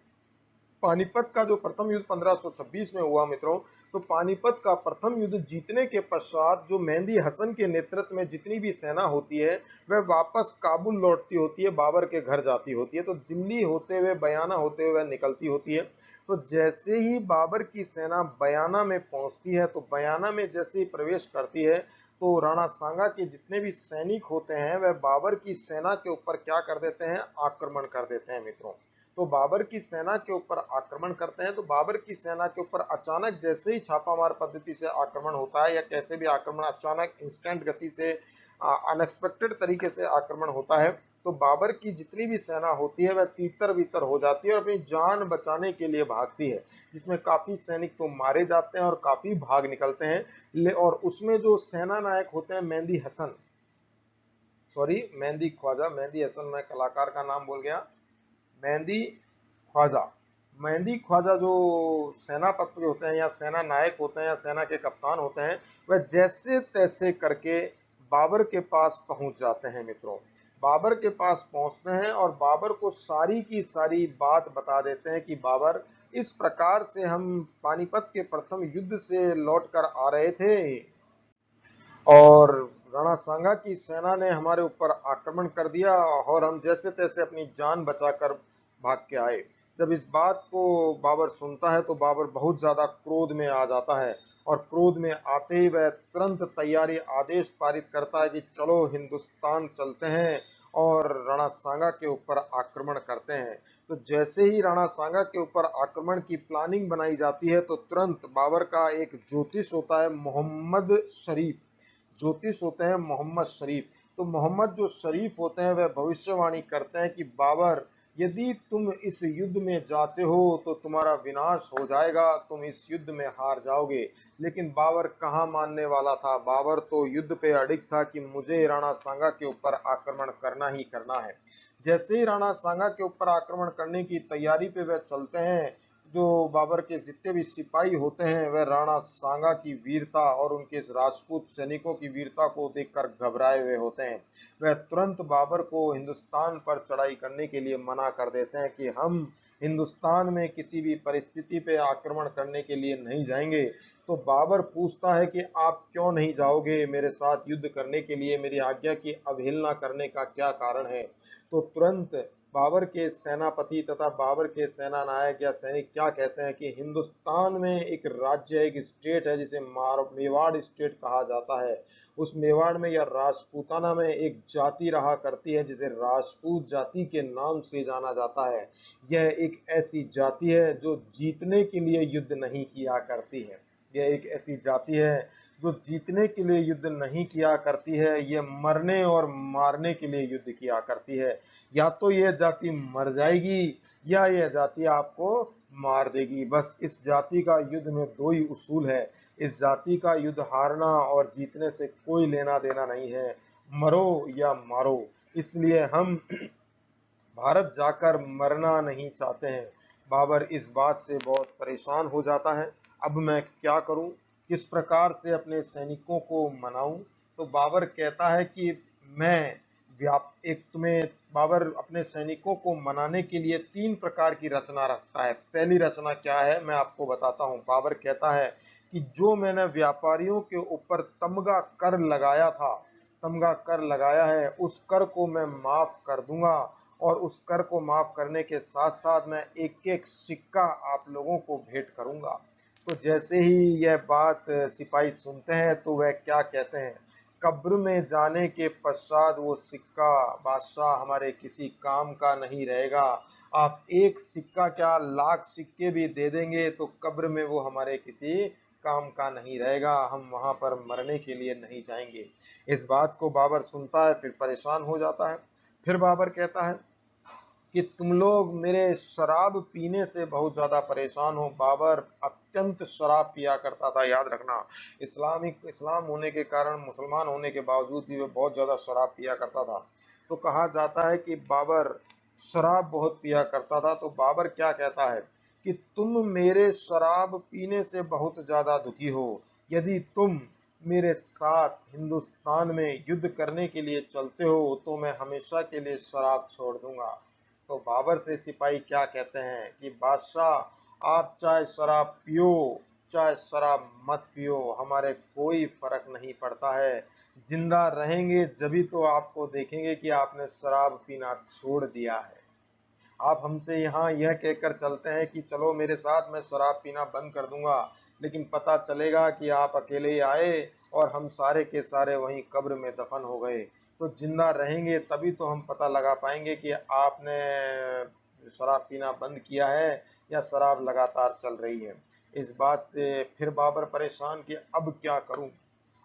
[SPEAKER 1] पानीपत का जो प्रथम युद्ध 1526 में हुआ मित्रों, तो पानीपत का प्रथम युद्ध जीतने के पश्चात जो मेहंदी हसन के नेतृत्व में जितनी भी सेना होती है वह वापस काबुल लौटती होती है, बाबर के घर जाती होती है। तो दिल्ली होते हुए, बयाना होते हुए वह निकलती होती है। तो जैसे ही बाबर की सेना बयाना में पहुंचती है, तो बयाना में जैसे ही प्रवेश करती है तो राणा सांगा के जितने भी सैनिक होते हैं वह बाबर की सेना के ऊपर क्या कर देते हैं, आक्रमण कर देते हैं मित्रों। तो बाबर की सेना के ऊपर आक्रमण करते हैं। तो बाबर की सेना के ऊपर अचानक जैसे ही छापामार पद्धति से आक्रमण होता है, या कैसे भी आक्रमण अचानक इंस्टेंट गति से अनएक्सपेक्टेड तरीके से आक्रमण होता है, तो बाबर की जितनी भी सेना होती है वह तीतर बीतर हो जाती है और अपनी जान बचाने के लिए भागती है, जिसमें काफी सैनिक तो मारे जाते हैं और काफी भाग निकलते हैं। और उसमें जो सेना नायक होते हैं मेहंदी हसन, सॉरी मेहंदी ख्वाजा, मेहंदी हसन मैं कलाकार का नाम बोल गया, मेहंदी ख्वाजा, मेहंदी ख्वाजा जो सेनापति होते हैं या सेना नायक होते हैं या सेना के कप्तान होते हैं, वह जैसे तैसे करके बाबर के पास पहुंच जाते हैं मित्रों। बाबर के पास पहुंचते हैं और बाबर को सारी की सारी बात बता देते हैं कि बाबर, इस प्रकार से हम पानीपत के प्रथम युद्ध से लौटकर आ रहे थे और राणा सांगा की सेना ने हमारे ऊपर आक्रमण कर दिया और हम जैसे तैसे अपनी जान बचाकर भाग के आए। जब इस बात को बाबर सुनता है तो बाबर बहुत ज्यादा क्रोध में आ जाता है और क्रोध में आते ही वह तुरंत तैयारी आदेश पारित करता है कि चलो हिंदुस्तान चलते हैं और राणा सांगा के ऊपर आक्रमण करते हैं। तो जैसे ही राणा सांगा के ऊपर आक्रमण की प्लानिंग बनाई जाती है तो तुरंत बाबर का एक ज्योतिष होता है मोहम्मद शरीफ, ज्योतिष होते हैं मोहम्मद शरीफ। तो मोहम्मद जो शरीफ होते हैं वह भविष्यवाणी करते हैं कि बाबर, यदि तुम इस युद्ध में जाते हो तो तुम्हारा विनाश हो जाएगा, तुम इस युद्ध में हार जाओगे। लेकिन बाबर कहाँ मानने वाला था, बाबर तो युद्ध पे अडिग था कि मुझे राणा सांगा के ऊपर आक्रमण करना ही करना है। जैसे ही राणा सांगा के ऊपर आक्रमण करने की तैयारी पे वह चलते हैं, जो बाबर के जितने भी सिपाही होते हैं वह राणा सांगा की वीरता और उनके राजपूत सैनिकों की वीरता को देखकर घबराए हुए होते हैं। वह तुरंत बाबर को हिंदुस्तान पर चढ़ाई करने के लिए मना कर देते हैं कि हम हिंदुस्तान में किसी भी परिस्थिति पे आक्रमण करने के लिए नहीं जाएंगे। तो बाबर पूछता है कि आप क्यों नहीं जाओगे मेरे साथ युद्ध करने के लिए, मेरी आज्ञा की अवहेलना करने का क्या कारण है। तो तुरंत बाबर के सेनापति तथा बाबर के सेना नायक या सैनिक क्या कहते हैं कि हिंदुस्तान में एक राज्य, एक स्टेट है जिसे मेवाड़ स्टेट कहा जाता है। उस मेवाड़ में या राजपूताना में एक जाति रहा करती है जिसे राजपूत जाति के नाम से जाना जाता है। यह एक ऐसी जाति है जो जीतने के लिए युद्ध नहीं किया करती है। यह एक ऐसी जाति है जो जीतने के लिए युद्ध नहीं किया करती है, यह मरने और मारने के लिए युद्ध किया करती है। या तो यह जाति मर जाएगी या यह जाति आपको मार देगी। बस इस जाति का युद्ध में दो ही उसूल है। इस जाति का युद्ध हारना और जीतने से कोई लेना देना नहीं है, मरो या मारो। इसलिए हम भारत जाकर मरना नहीं चाहते हैं। बाबर इस बात से बहुत परेशान हो जाता है। अब मैं क्या करूं, किस प्रकार से अपने सैनिकों को मनाऊं। तो बाबर कहता है कि मैं एक तुम्हें, बाबर अपने सैनिकों को मनाने के लिए 3 प्रकार की रचना रचता है। पहली रचना क्या है मैं आपको बताता हूं। बाबर कहता है कि जो मैंने व्यापारियों के ऊपर तमगा कर लगाया था, तमगा कर लगाया है, उस कर को मैं माफ कर दूंगा और उस कर को माफ करने के साथ साथ मैं एक एक सिक्का आप लोगों को भेंट करूंगा। तो जैसे ही यह बात सिपाही सुनते हैं तो वह क्या कहते हैं, कब्र में जाने के पश्चात वो सिक्का बादशाह हमारे किसी काम का नहीं रहेगा। आप एक सिक्का क्या, लाख सिक्के भी दे देंगे तो कब्र में वो हमारे किसी काम का नहीं रहेगा, हम वहां पर मरने के लिए नहीं जाएंगे। इस बात को बाबर सुनता है, फिर परेशान हो जाता है। फिर बाबर कहता है कि तुम लोग मेरे शराब पीने से बहुत ज्यादा परेशान हो। बाबर अत्यंत शराब पिया करता था, याद रखना। इस्लाम होने के कारण, मुसलमान होने के बावजूद भी वह बहुत ज्यादा शराब पिया करता था। तो कहा जाता है कि बाबर शराब बहुत पिया करता था। तो बाबर क्या कहता है कि तुम मेरे शराब पीने से बहुत ज्यादा दुखी हो, यदि तुम मेरे साथ हिंदुस्तान में युद्ध करने के लिए चलते हो तो मैं हमेशा के लिए शराब छोड़ दूंगा। तो बाबर से सिपाही क्या कहते हैं कि बादशाह, आप चाहे शराब पियो चाहे शराब मत पियो, हमारे कोई फर्क नहीं पड़ता है। जिंदा रहेंगे जभी तो आपको देखेंगे कि आपने शराब पीना छोड़ दिया है। आप हमसे यहाँ यह कहकर चलते हैं कि चलो मेरे साथ, मैं शराब पीना बंद कर दूंगा, लेकिन पता चलेगा कि आप अकेले ही आए और हम सारे के सारे वहीं कब्र में दफन हो गए। तो जिंदा रहेंगे तभी तो हम पता लगा पाएंगे कि आपने शराब पीना बंद किया है या शराब लगातार चल रही है। इस बात से फिर बाबर परेशान कि अब क्या करूं।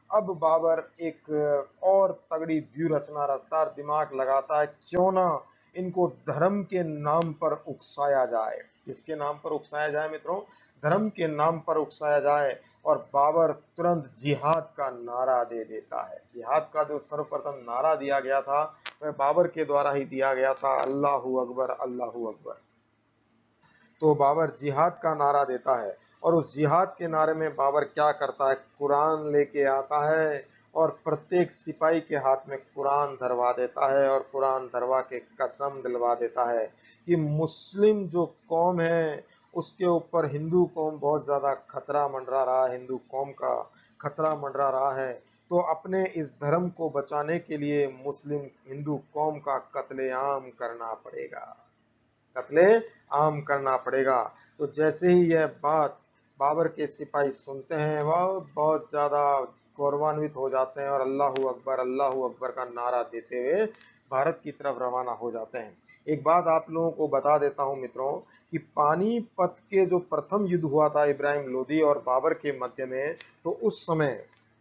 [SPEAKER 1] अब बाबर एक और तगड़ी व्यू रचना रचता और दिमाग लगाता है, क्यों ना इनको धर्म के नाम पर उकसाया जाए। किसके नाम पर उकसाया जाए मित्रों? धर्म के नाम पर उकसाया जाए। और बाबर तुरंत जिहाद का नारा दे देता है। जिहाद का जो सर्वप्रथम नारा दिया गया था वह बाबर के द्वारा ही दिया गया था, अल्लाहू अकबर अल्लाहू अकबर। तो बाबर जिहाद का नारा देता है और उस जिहाद के नारे में बाबर क्या करता है, कुरान लेके आता है और प्रत्येक सिपाही के हाथ में कुरान धरवा देता है और कुरान धरवा के कसम दिलवा देता है कि मुस्लिम जो कौम है उसके ऊपर हिंदू कौम बहुत ज्यादा खतरा मंडरा रहा है, हिंदू कौम का खतरा मंडरा रहा है। तो अपने इस धर्म को बचाने के लिए मुस्लिम हिंदू कौम का कत्लेआम करना पड़ेगा, कत्ले आम करना पड़ेगा। तो जैसे ही यह बात बाबर के सिपाही सुनते हैं वह बहुत ज्यादा गौरवान्वित हो जाते हैं और अल्लाहू अकबर का नारा देते हुए भारत की तरफ रवाना हो जाते हैं। एक बात आप लोगों को बता देता हूं मित्रों कि पानीपत के जो प्रथम युद्ध हुआ था इब्राहिम लोदी और बाबर के मध्य में, तो उस समय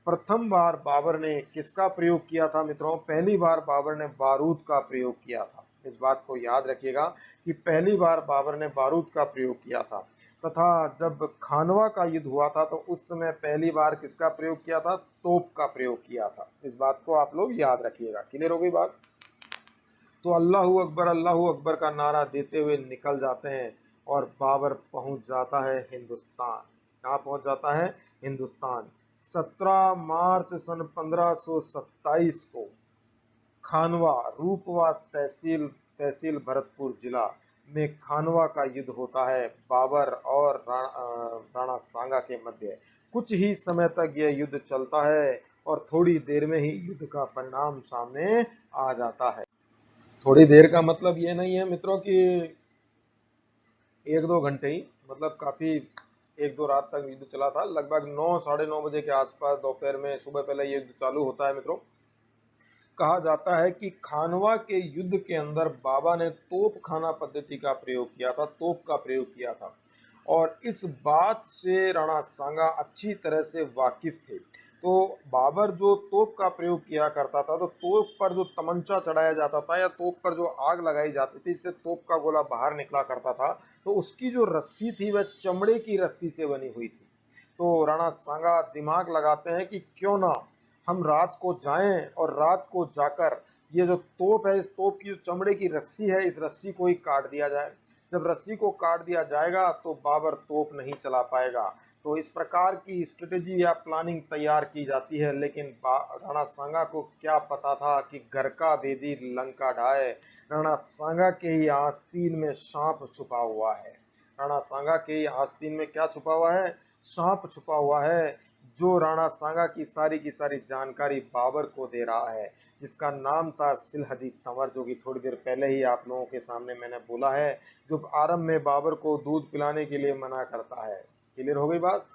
[SPEAKER 1] प्रथम बार बाबर ने किसका प्रयोग किया था मित्रों? पहली बार बाबर ने बारूद का प्रयोग किया था। इस बात को याद रखिएगा कि पहली बार बाबर ने बारूद का प्रयोग किया था। तथा जब खानवा का युद्ध हुआ था तो उस समय पहली बार किसका प्रयोग किया था? तोप का प्रयोग किया था। इस बात को आप लोग याद रखिएगा। क्लियर हो गई बात? तो अल्लाहू अकबर का नारा देते हुए निकल जाते हैं और बाबर पहुंच जाता है हिंदुस्तान। कहाँ पहुंच जाता है? हिंदुस्तान। 17 मार्च सन 1527 को खानवा, रूपवास तहसील तहसील भरतपुर जिला में खानवा का युद्ध होता है बाबर और राणा सांगा के मध्य। कुछ ही समय तक यह युद्ध चलता है और थोड़ी देर में ही युद्ध का परिणाम सामने आ जाता है। थोड़ी देर का मतलब ये नहीं है मित्रों कि एक दो घंटे ही, मतलब काफी एक दो रात तक युद्ध चला था। लगभग 9 साढ़े 9 बजे के आसपास दोपहर में, सुबह पहले ये युद्ध चालू होता है मित्रों। कहा जाता है कि खानवा के युद्ध के अंदर बाबा ने तोप खाना पद्धति का प्रयोग किया था, तोप का प्रयोग किया था और इस बात से राणा सांगा अच्छी तरह से वाकिफ थे। तो बाबर जो तोप का प्रयोग किया करता था, तो तोप पर जो तमंचा चढ़ाया जाता था या तोप पर जो आग लगाई जाती थी, इससे तोप का गोला बाहर निकला करता था, तो उसकी जो रस्सी थी वह चमड़े की रस्सी से बनी हुई थी। तो राणा सांगा दिमाग लगाते हैं कि क्यों ना हम रात को जाएं और रात को जाकर ये जो तोप है, इस तोप की जो चमड़े की रस्सी है, इस रस्सी को ही काट दिया जाए। जब रस्सी को काट दिया जाएगा तो बाबर तोप नहीं चला पाएगा। तो इस प्रकार की स्ट्रेटेजी या प्लानिंग तैयार की जाती है। लेकिन राणा सांगा को क्या पता था कि घर का भेदी लंका ढाए, राणा सांगा के ही आस्तीन में सांप छुपा हुआ है। राणा सांगा के ही आस्तीन में क्या छुपा हुआ है? सांप छुपा हुआ है, जो राणा सांगा की सारी जानकारी बाबर को दे रहा है, जिसका नाम था सिलहदी तंवर, जो कि थोड़ी देर पहले ही आप लोगों के सामने मैंने बोला है, जो आरंभ में बाबर को दूध पिलाने के लिए मना करता है। क्लियर हो गई बात?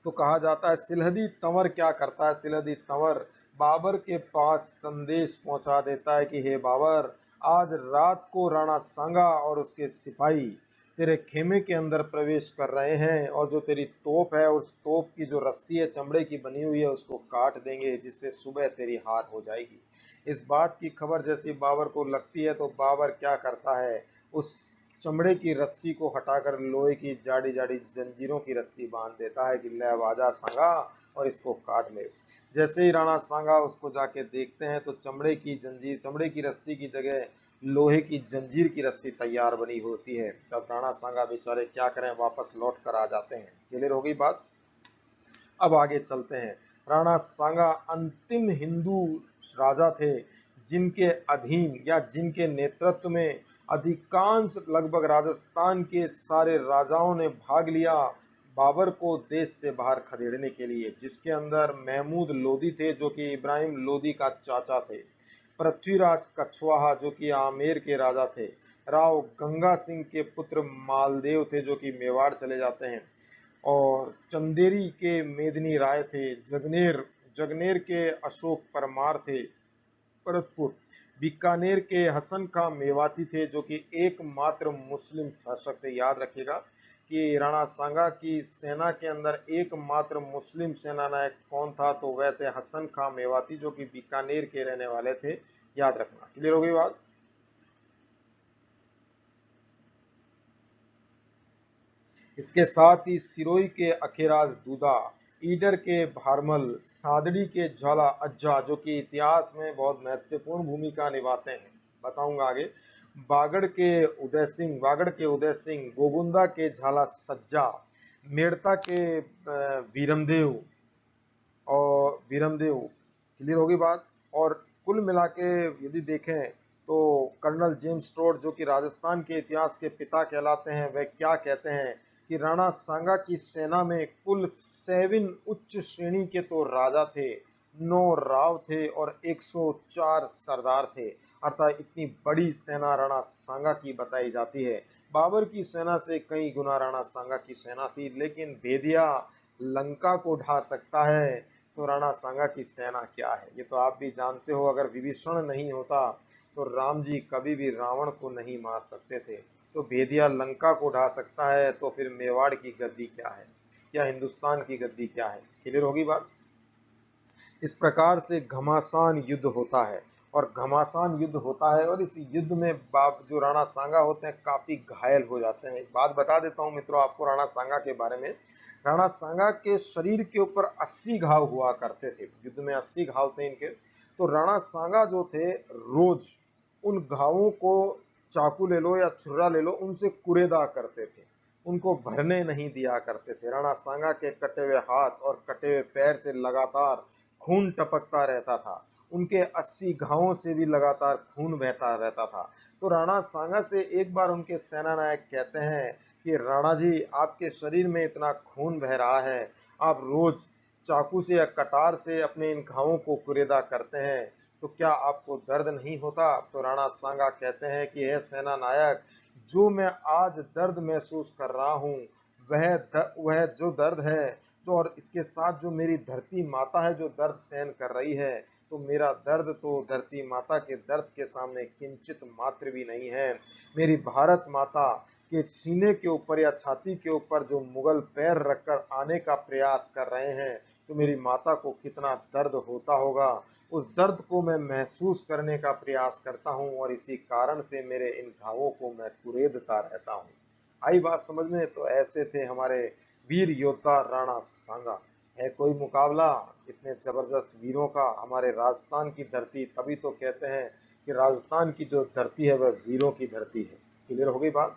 [SPEAKER 1] तो कहा जाता है सिलहदी तंवर क्या करता है? सिलहदी तंवर बाबर के पास संदेश पहुंचा देता है कि हे बाबर, आज रात को राणा सांगा और उसके सिपाही तेरे खेमे के अंदर प्रवेश कर रहे हैं और जो तेरी तोप है, उस तोप की जो रस्सी है चमड़े की बनी हुई है, उसको काट देंगे, जिससे सुबह तेरी हार हो जाएगी। इस बात की खबर जैसे बाबर को लगती है तो बाबर क्या करता है, उस चमड़े की रस्सी को हटाकर लोहे की जाड़ी जाड़ी जंजीरों की रस्सी बांध देता है कि ले अब आजा सांगा और इसको काट ले। जैसे ही राणा सांगा उसको जाके देखते हैं तो चमड़े की जंजीर, चमड़े की रस्सी की जगह लोहे की जंजीर की रस्सी तैयार बनी होती है। तब राणा सांगा बेचारे क्या करें, वापस लौट कर आ जाते हैं। क्लियर हो गई बात? अब आगे चलते हैं। राणा सांगा अंतिम हिंदू राजा थे जिनके अधीन या जिनके नेतृत्व में अधिकांश लगभग राजस्थान के सारे राजाओं ने भाग लिया बाबर को देश से बाहर खदेड़ने के लिए, जिसके अंदर महमूद लोदी थे जो कि इब्राहिम लोदी का चाचा थे, पृथ्वीराज कछवाहा जो कि आमेर के राजा थे, राव गंगा सिंह के पुत्र मालदेव थे जो कि मेवाड़ चले जाते हैं, और चंदेरी के मेदिनी राय थे, जगनेर जगनेर के अशोक परमार थे, भरतपुर बीकानेर के हसन खां मेवाती थे जो कि एकमात्र मुस्लिम शासक थे। याद रखिएगा कि राणा सांगा की सेना के अंदर एकमात्र मुस्लिम सेना नायक कौन था, तो वह थे हसन खां मेवाती जो कि बीकानेर के रहने वाले थे। याद रखना। क्लियर हो गई बात। इसके साथ ही सिरोही के अखेराज दूदा, ईडर के भारमल, सादड़ी के झाला अज्जा जो कि इतिहास में बहुत महत्वपूर्ण भूमिका निभाते हैं, बताऊंगा आगे, वागड़ के उदय सिंह, गोगुंदा के झाला सज्जा, मेड़ता के वीरमदेव और वीरमदेव। क्लियर होगी बात। और कुल मिला के यदि देखें तो कर्नल जेम्स टोड जो कि राजस्थान के इतिहास के पिता कहलाते हैं, वह क्या कहते हैं कि राणा सांगा की सेना में कुल 7 उच्च श्रेणी के तो राजा थे, 9 राव थे और 104 सरदार थे। अर्थात इतनी बड़ी सेना राणा सांगा की बताई जाती है। बाबर की सेना से कई गुना राणा सांगा की सेना थी, लेकिन भेदिया लंका को ढा सकता है तो राणा सांगा की सेना क्या है, ये तो आप भी जानते हो। अगर विभीषण नहीं होता तो राम जी कभी भी रावण को नहीं मार सकते थे। तो भेदिया लंका को ढा सकता है तो फिर मेवाड़ की गद्दी क्या है या हिंदुस्तान की गद्दी क्या है। क्लियर होगी बात। इस प्रकार से घमासान युद्ध होता है और इस युद्ध में बाप जो राणा सांगा होते हैं काफी घायल हो जाते हैं। एक बात बता देता हूं मित्रों आपको राणा सांगा के बारे में। राणा सांगा के शरीर के ऊपर 80 घाव हुआ करते थे, युद्ध में 80 घाव थे इनके। तो राणा सांगा जो थे रोज उन घावों को चाकू ले लो या छुरा ले लो उनसे कुरेदा करते थे, उनको भरने नहीं दिया करते थे। राणा सांगा के कटे हुए हाथ और कटे हुए पैर से लगातार खून टपकता रहता था, उनके 80 घावों से भी लगातार खून बहता रहता था। तो राणा सांगा से एक बार उनके सेना नायक कहते हैं कि राणा जी आपके शरीर में इतना खून बह रहा है, आप रोज चाकू से या कटार से अपने इन घावों को कुरेदा करते हैं, तो क्या आपको दर्द नहीं होता। तो राणा सांगा कहते हैं कि हे सेना नायक, जो मैं आज दर्द महसूस कर रहा हूँ वह जो दर्द है जो, और इसके साथ जो मेरी धरती माता है जो दर्द सहन कर रही है, तो मेरा दर्द तो धरती माता के दर्द के सामने किंचित मात्र भी नहीं है। मेरी भारत माता के सीने के ऊपर या छाती के ऊपर जो मुगल पैर रखकर आने का प्रयास कर रहे हैं, तो मेरी माता को कितना दर्द होता होगा, उस दर्द को मैं महसूस करने का प्रयास करता हूं और इसी कारण से मेरे इन घावों को मैं कुरेदता रहता हूं। आई बात समझ में। तो ऐसे थे हमारे वीर योद्धा राणा सांगा। है कोई मुकाबला इतने जबरदस्त वीरों का हमारे राजस्थान की धरती, तभी तो कहते हैं कि राजस्थान की जो धरती है वह वीरों की धरती है। क्लियर हो गई बात।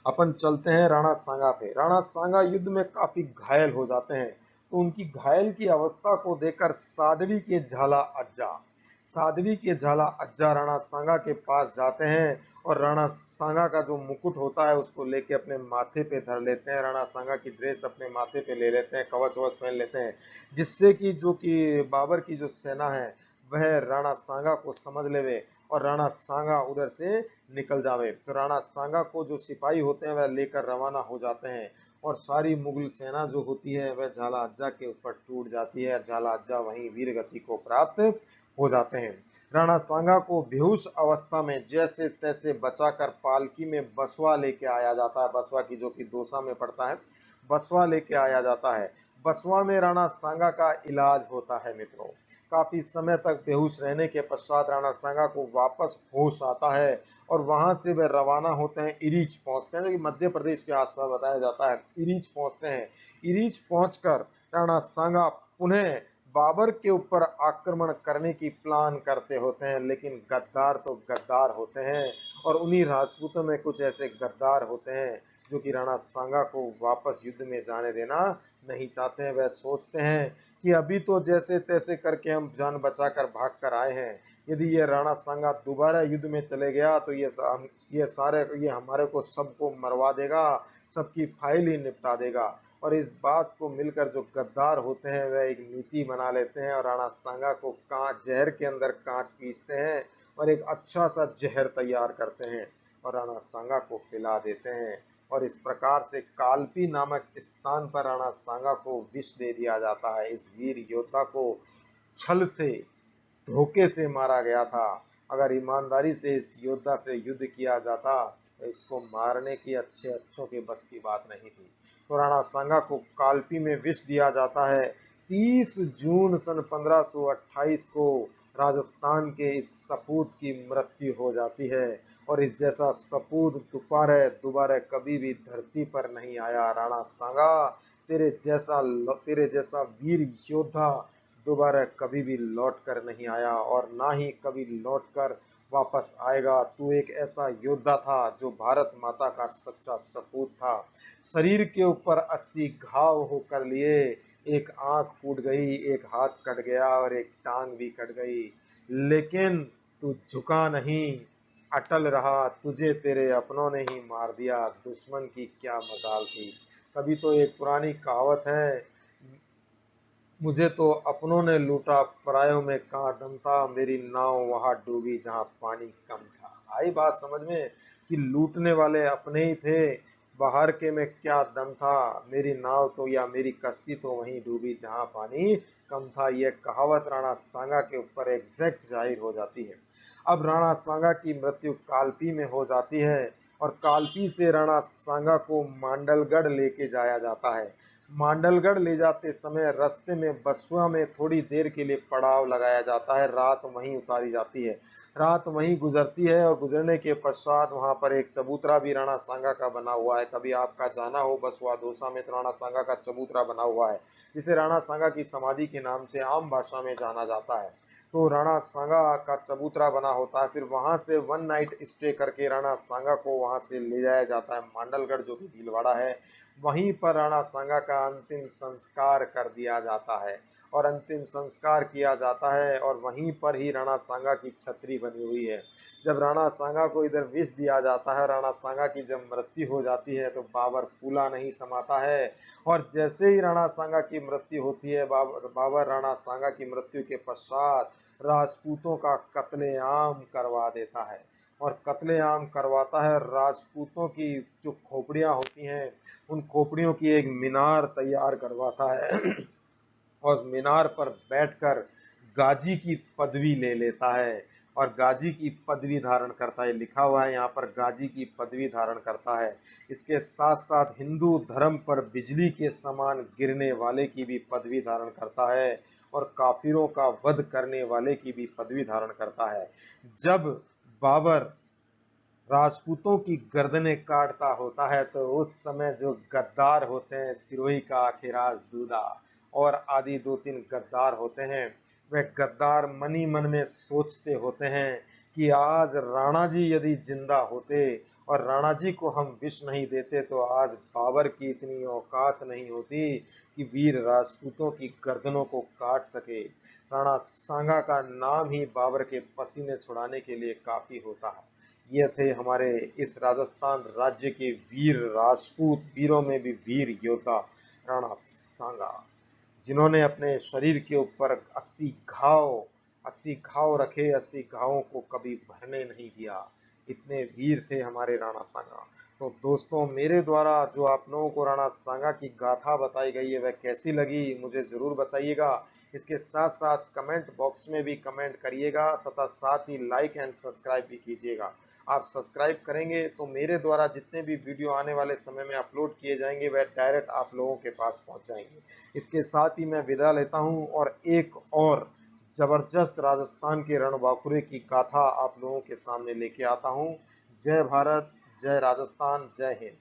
[SPEAKER 1] अपन चलते हैं राणा सांगा पे। राणा सांगा युद्ध में काफी घायल हो जाते हैं, तो उनकी घायल की अवस्था को देखकर सादड़ी के झाला अज्जा राणा सांगा के पास जाते हैं और राणा सांगा का जो मुकुट होता है उसको लेके अपने माथे पे धर लेते हैं, राणा सांगा की ड्रेस अपने माथे पे ले लेते हैं, कवच वच पहन लेते हैं, जिससे कि जो कि बाबर की जो सेना है वह राणा सांगा को समझ लेवे और राणा सांगा उधर से निकल जावे। तो राणा सांगा को जो सिपाही होते हैं वह लेकर रवाना हो जाते हैं और सारी मुगल सेना जो होती है वह झाला अज्जा के ऊपर टूट जाती है। झाला अज्जा वहीं वीर गति को प्राप्त हो जाते हैं। राणा सांगा को बेहोश अवस्था में जैसे तैसे बचाकर पालकी में बसवा लेके आया जाता है, बसवा की जो कि दौसा में पड़ता है, बसवा लेके आया जाता है। बसवा में राणा सांगा का इलाज होता है मित्रों। काफी समय तक बेहोश रहने के पश्चात राणा सांगा को वापस होश आता है और वहां से वे रवाना होते हैं, इरीच पहुंचते हैं जो कि मध्य प्रदेश के आसपास बताया जाता है। इरीच पहुंचते हैं। इरीच पहुंचकर राणा सांगा पुनः बाबर के ऊपर आक्रमण करने की प्लान करते होते हैं, लेकिन गद्दार तो गद्दार होते हैं और उन्हीं राजपूतों में कुछ ऐसे गद्दार होते हैं जो कि राणा सांगा को वापस युद्ध में जाने देना नहीं चाहते हैं। वह सोचते हैं कि अभी तो जैसे तैसे करके हम जान बचाकर भाग कर आए हैं, यदि ये राणा सांगा दोबारा युद्ध में चले गया तो ये हमारे को सबको मरवा देगा, सबकी फाइल ही निपटा देगा। और इस बात को मिलकर जो गद्दार होते हैं वह एक नीति बना लेते हैं और राणा सांगा को कांच जहर के अंदर कांच पीसते हैं और एक अच्छा सा जहर तैयार करते हैं और राणा सांगा को पिला देते हैं। और इस प्रकार से कालपी नामक स्थान पर राणा सांगा को विष दे दिया जाता है। इस वीर योद्धा को छल से, धोखे से मारा गया था। अगर ईमानदारी से इस योद्धा से युद्ध किया जाता तो इसको मारने की अच्छों के बस की बात नहीं थी। तो राणा सांगा को कालपी में विष दिया जाता है। 30 जून सन 1528 को राजस्थान के इस सपूत की मृत्यु हो जाती है और इस जैसा सपूत दोबारा कभी भी धरती पर नहीं आया। राणा सांगा, तेरे जैसा वीर योद्धा दोबारा कभी भी लौट कर नहीं आया और ना ही कभी लौट कर वापस आएगा। तू एक ऐसा योद्धा था जो भारत माता का सच्चा सपूत था। शरीर के ऊपर 80 घाव होकर लिए, एक आंख फूट गई, एक हाथ कट गया और एक टांग भी कट गई, लेकिन तू झुका नहीं, अटल रहा। तुझे तेरे अपनों ने ही मार दिया, दुश्मन की क्या मजाल थी। तभी तो एक पुरानी कहावत है, मुझे तो अपनों ने लूटा, परायों में कहाँ दम था, मेरी नाव वहां डूबी जहां पानी कम था। आई बात समझ में कि लूटने वाले अपने ही थे, बाहर के में क्या दम था, मेरी नाव तो या मेरी कश्ती तो वहीं डूबी जहां पानी कम था। यह कहावत राणा सांगा के ऊपर एग्जैक्ट जाहिर हो जाती है। अब राणा सांगा की मृत्यु कालपी में हो जाती है और कालपी से राणा सांगा को मांडलगढ़ लेके जाया जाता है। मांडलगढ़ ले जाते समय रास्ते में बसुआ में थोड़ी देर के लिए पड़ाव लगाया जाता है, रात वहीं उतारी जाती है। रात वहीं गुजरती है और गुजरने के पश्चात वहां पर एक चबूतरा भी राणा सांगा का बना हुआ है। कभी आपका जाना हो बसुआ दौसा में तो राणा सांगा का चबूतरा बना हुआ है, जिसे राणा सांगा की समाधि के नाम से आम भाषा में जाना जाता है। तो राणा सांगा का चबूतरा बना होता है, फिर वहां से 1 नाइट स्टे करके राणा सांगा को वहां से ले जाया जाता है मांडलगढ़, जो कि भीलवाड़ा है। वहीं पर राणा सांगा का अंतिम संस्कार कर दिया जाता है और अंतिम संस्कार किया जाता है और वहीं पर ही राणा सांगा की छतरी बनी हुई है। जब राणा सांगा को इधर विष दिया जाता है, राणा सांगा की जब मृत्यु हो जाती है तो बाबर फूला नहीं समाता है और जैसे ही राणा सांगा की मृत्यु होती है, बाबर राणा सांगा की मृत्यु के पश्चात राजपूतों का कत्लेआम करवा देता है और कत्लेआम करवाता है। राजपूतों की जो खोपड़ियां होती हैं उन खोपड़ियों की एक मीनार तैयार करवाता है और मीनार पर बैठकर गाजी की पदवी ले लेता है और गाजी की पदवी धारण करता है। लिखा हुआ है यहाँ पर गाजी की पदवी धारण करता है। इसके साथ साथ हिंदू धर्म पर बिजली के समान गिरने वाले की भी पदवी धारण करता है और काफिरों का वध करने वाले की भी पदवी धारण करता है। जब बाबर राजपूतों की गर्दनें काटता होता है तो उस समय जो गद्दार होते हैं, सिरोही का आखिराज दूधा और आदि 2-3 गद्दार होते हैं, वह गद्दार मनी मन में सोचते होते हैं कि आज राणा जी यदि जिंदा होते और राणा जी को हम विष नहीं देते तो आज बाबर की इतनी औकात नहीं होती कि वीर राजपूतों की गर्दनों को काट सके। राणा सांगा का नाम ही बाबर के पसीने छुड़ाने के लिए काफी होता है। ये थे हमारे इस राजस्थान राज्य के वीर राजपूत, वीरों में भी वीर योद्धा राणा सांगा, जिन्होंने अपने शरीर के ऊपर 80 घाव रखे, 80 घावों को कभी भरने नहीं दिया। इतने वीर थे हमारे राणा सांगा। तो दोस्तों, मेरे द्वारा जो आप लोगों को राणा सांगा की गाथा बताई गई है वह कैसी लगी मुझे जरूर बताइएगा। इसके साथ साथ कमेंट बॉक्स में भी कमेंट करिएगा तथा साथ ही लाइक एंड सब्सक्राइब भी कीजिएगा। आप सब्सक्राइब करेंगे तो मेरे द्वारा जितने भी वीडियो आने वाले समय में अपलोड किए जाएंगे वह डायरेक्ट आप लोगों के पास पहुंच जाएंगे। इसके साथ ही मैं विदा लेता हूं और एक और जबरदस्त राजस्थान के रणबांकुरे की गाथा आप लोगों के सामने लेके आता हूं। जय भारत, जय राजस्थान, जय हिंद।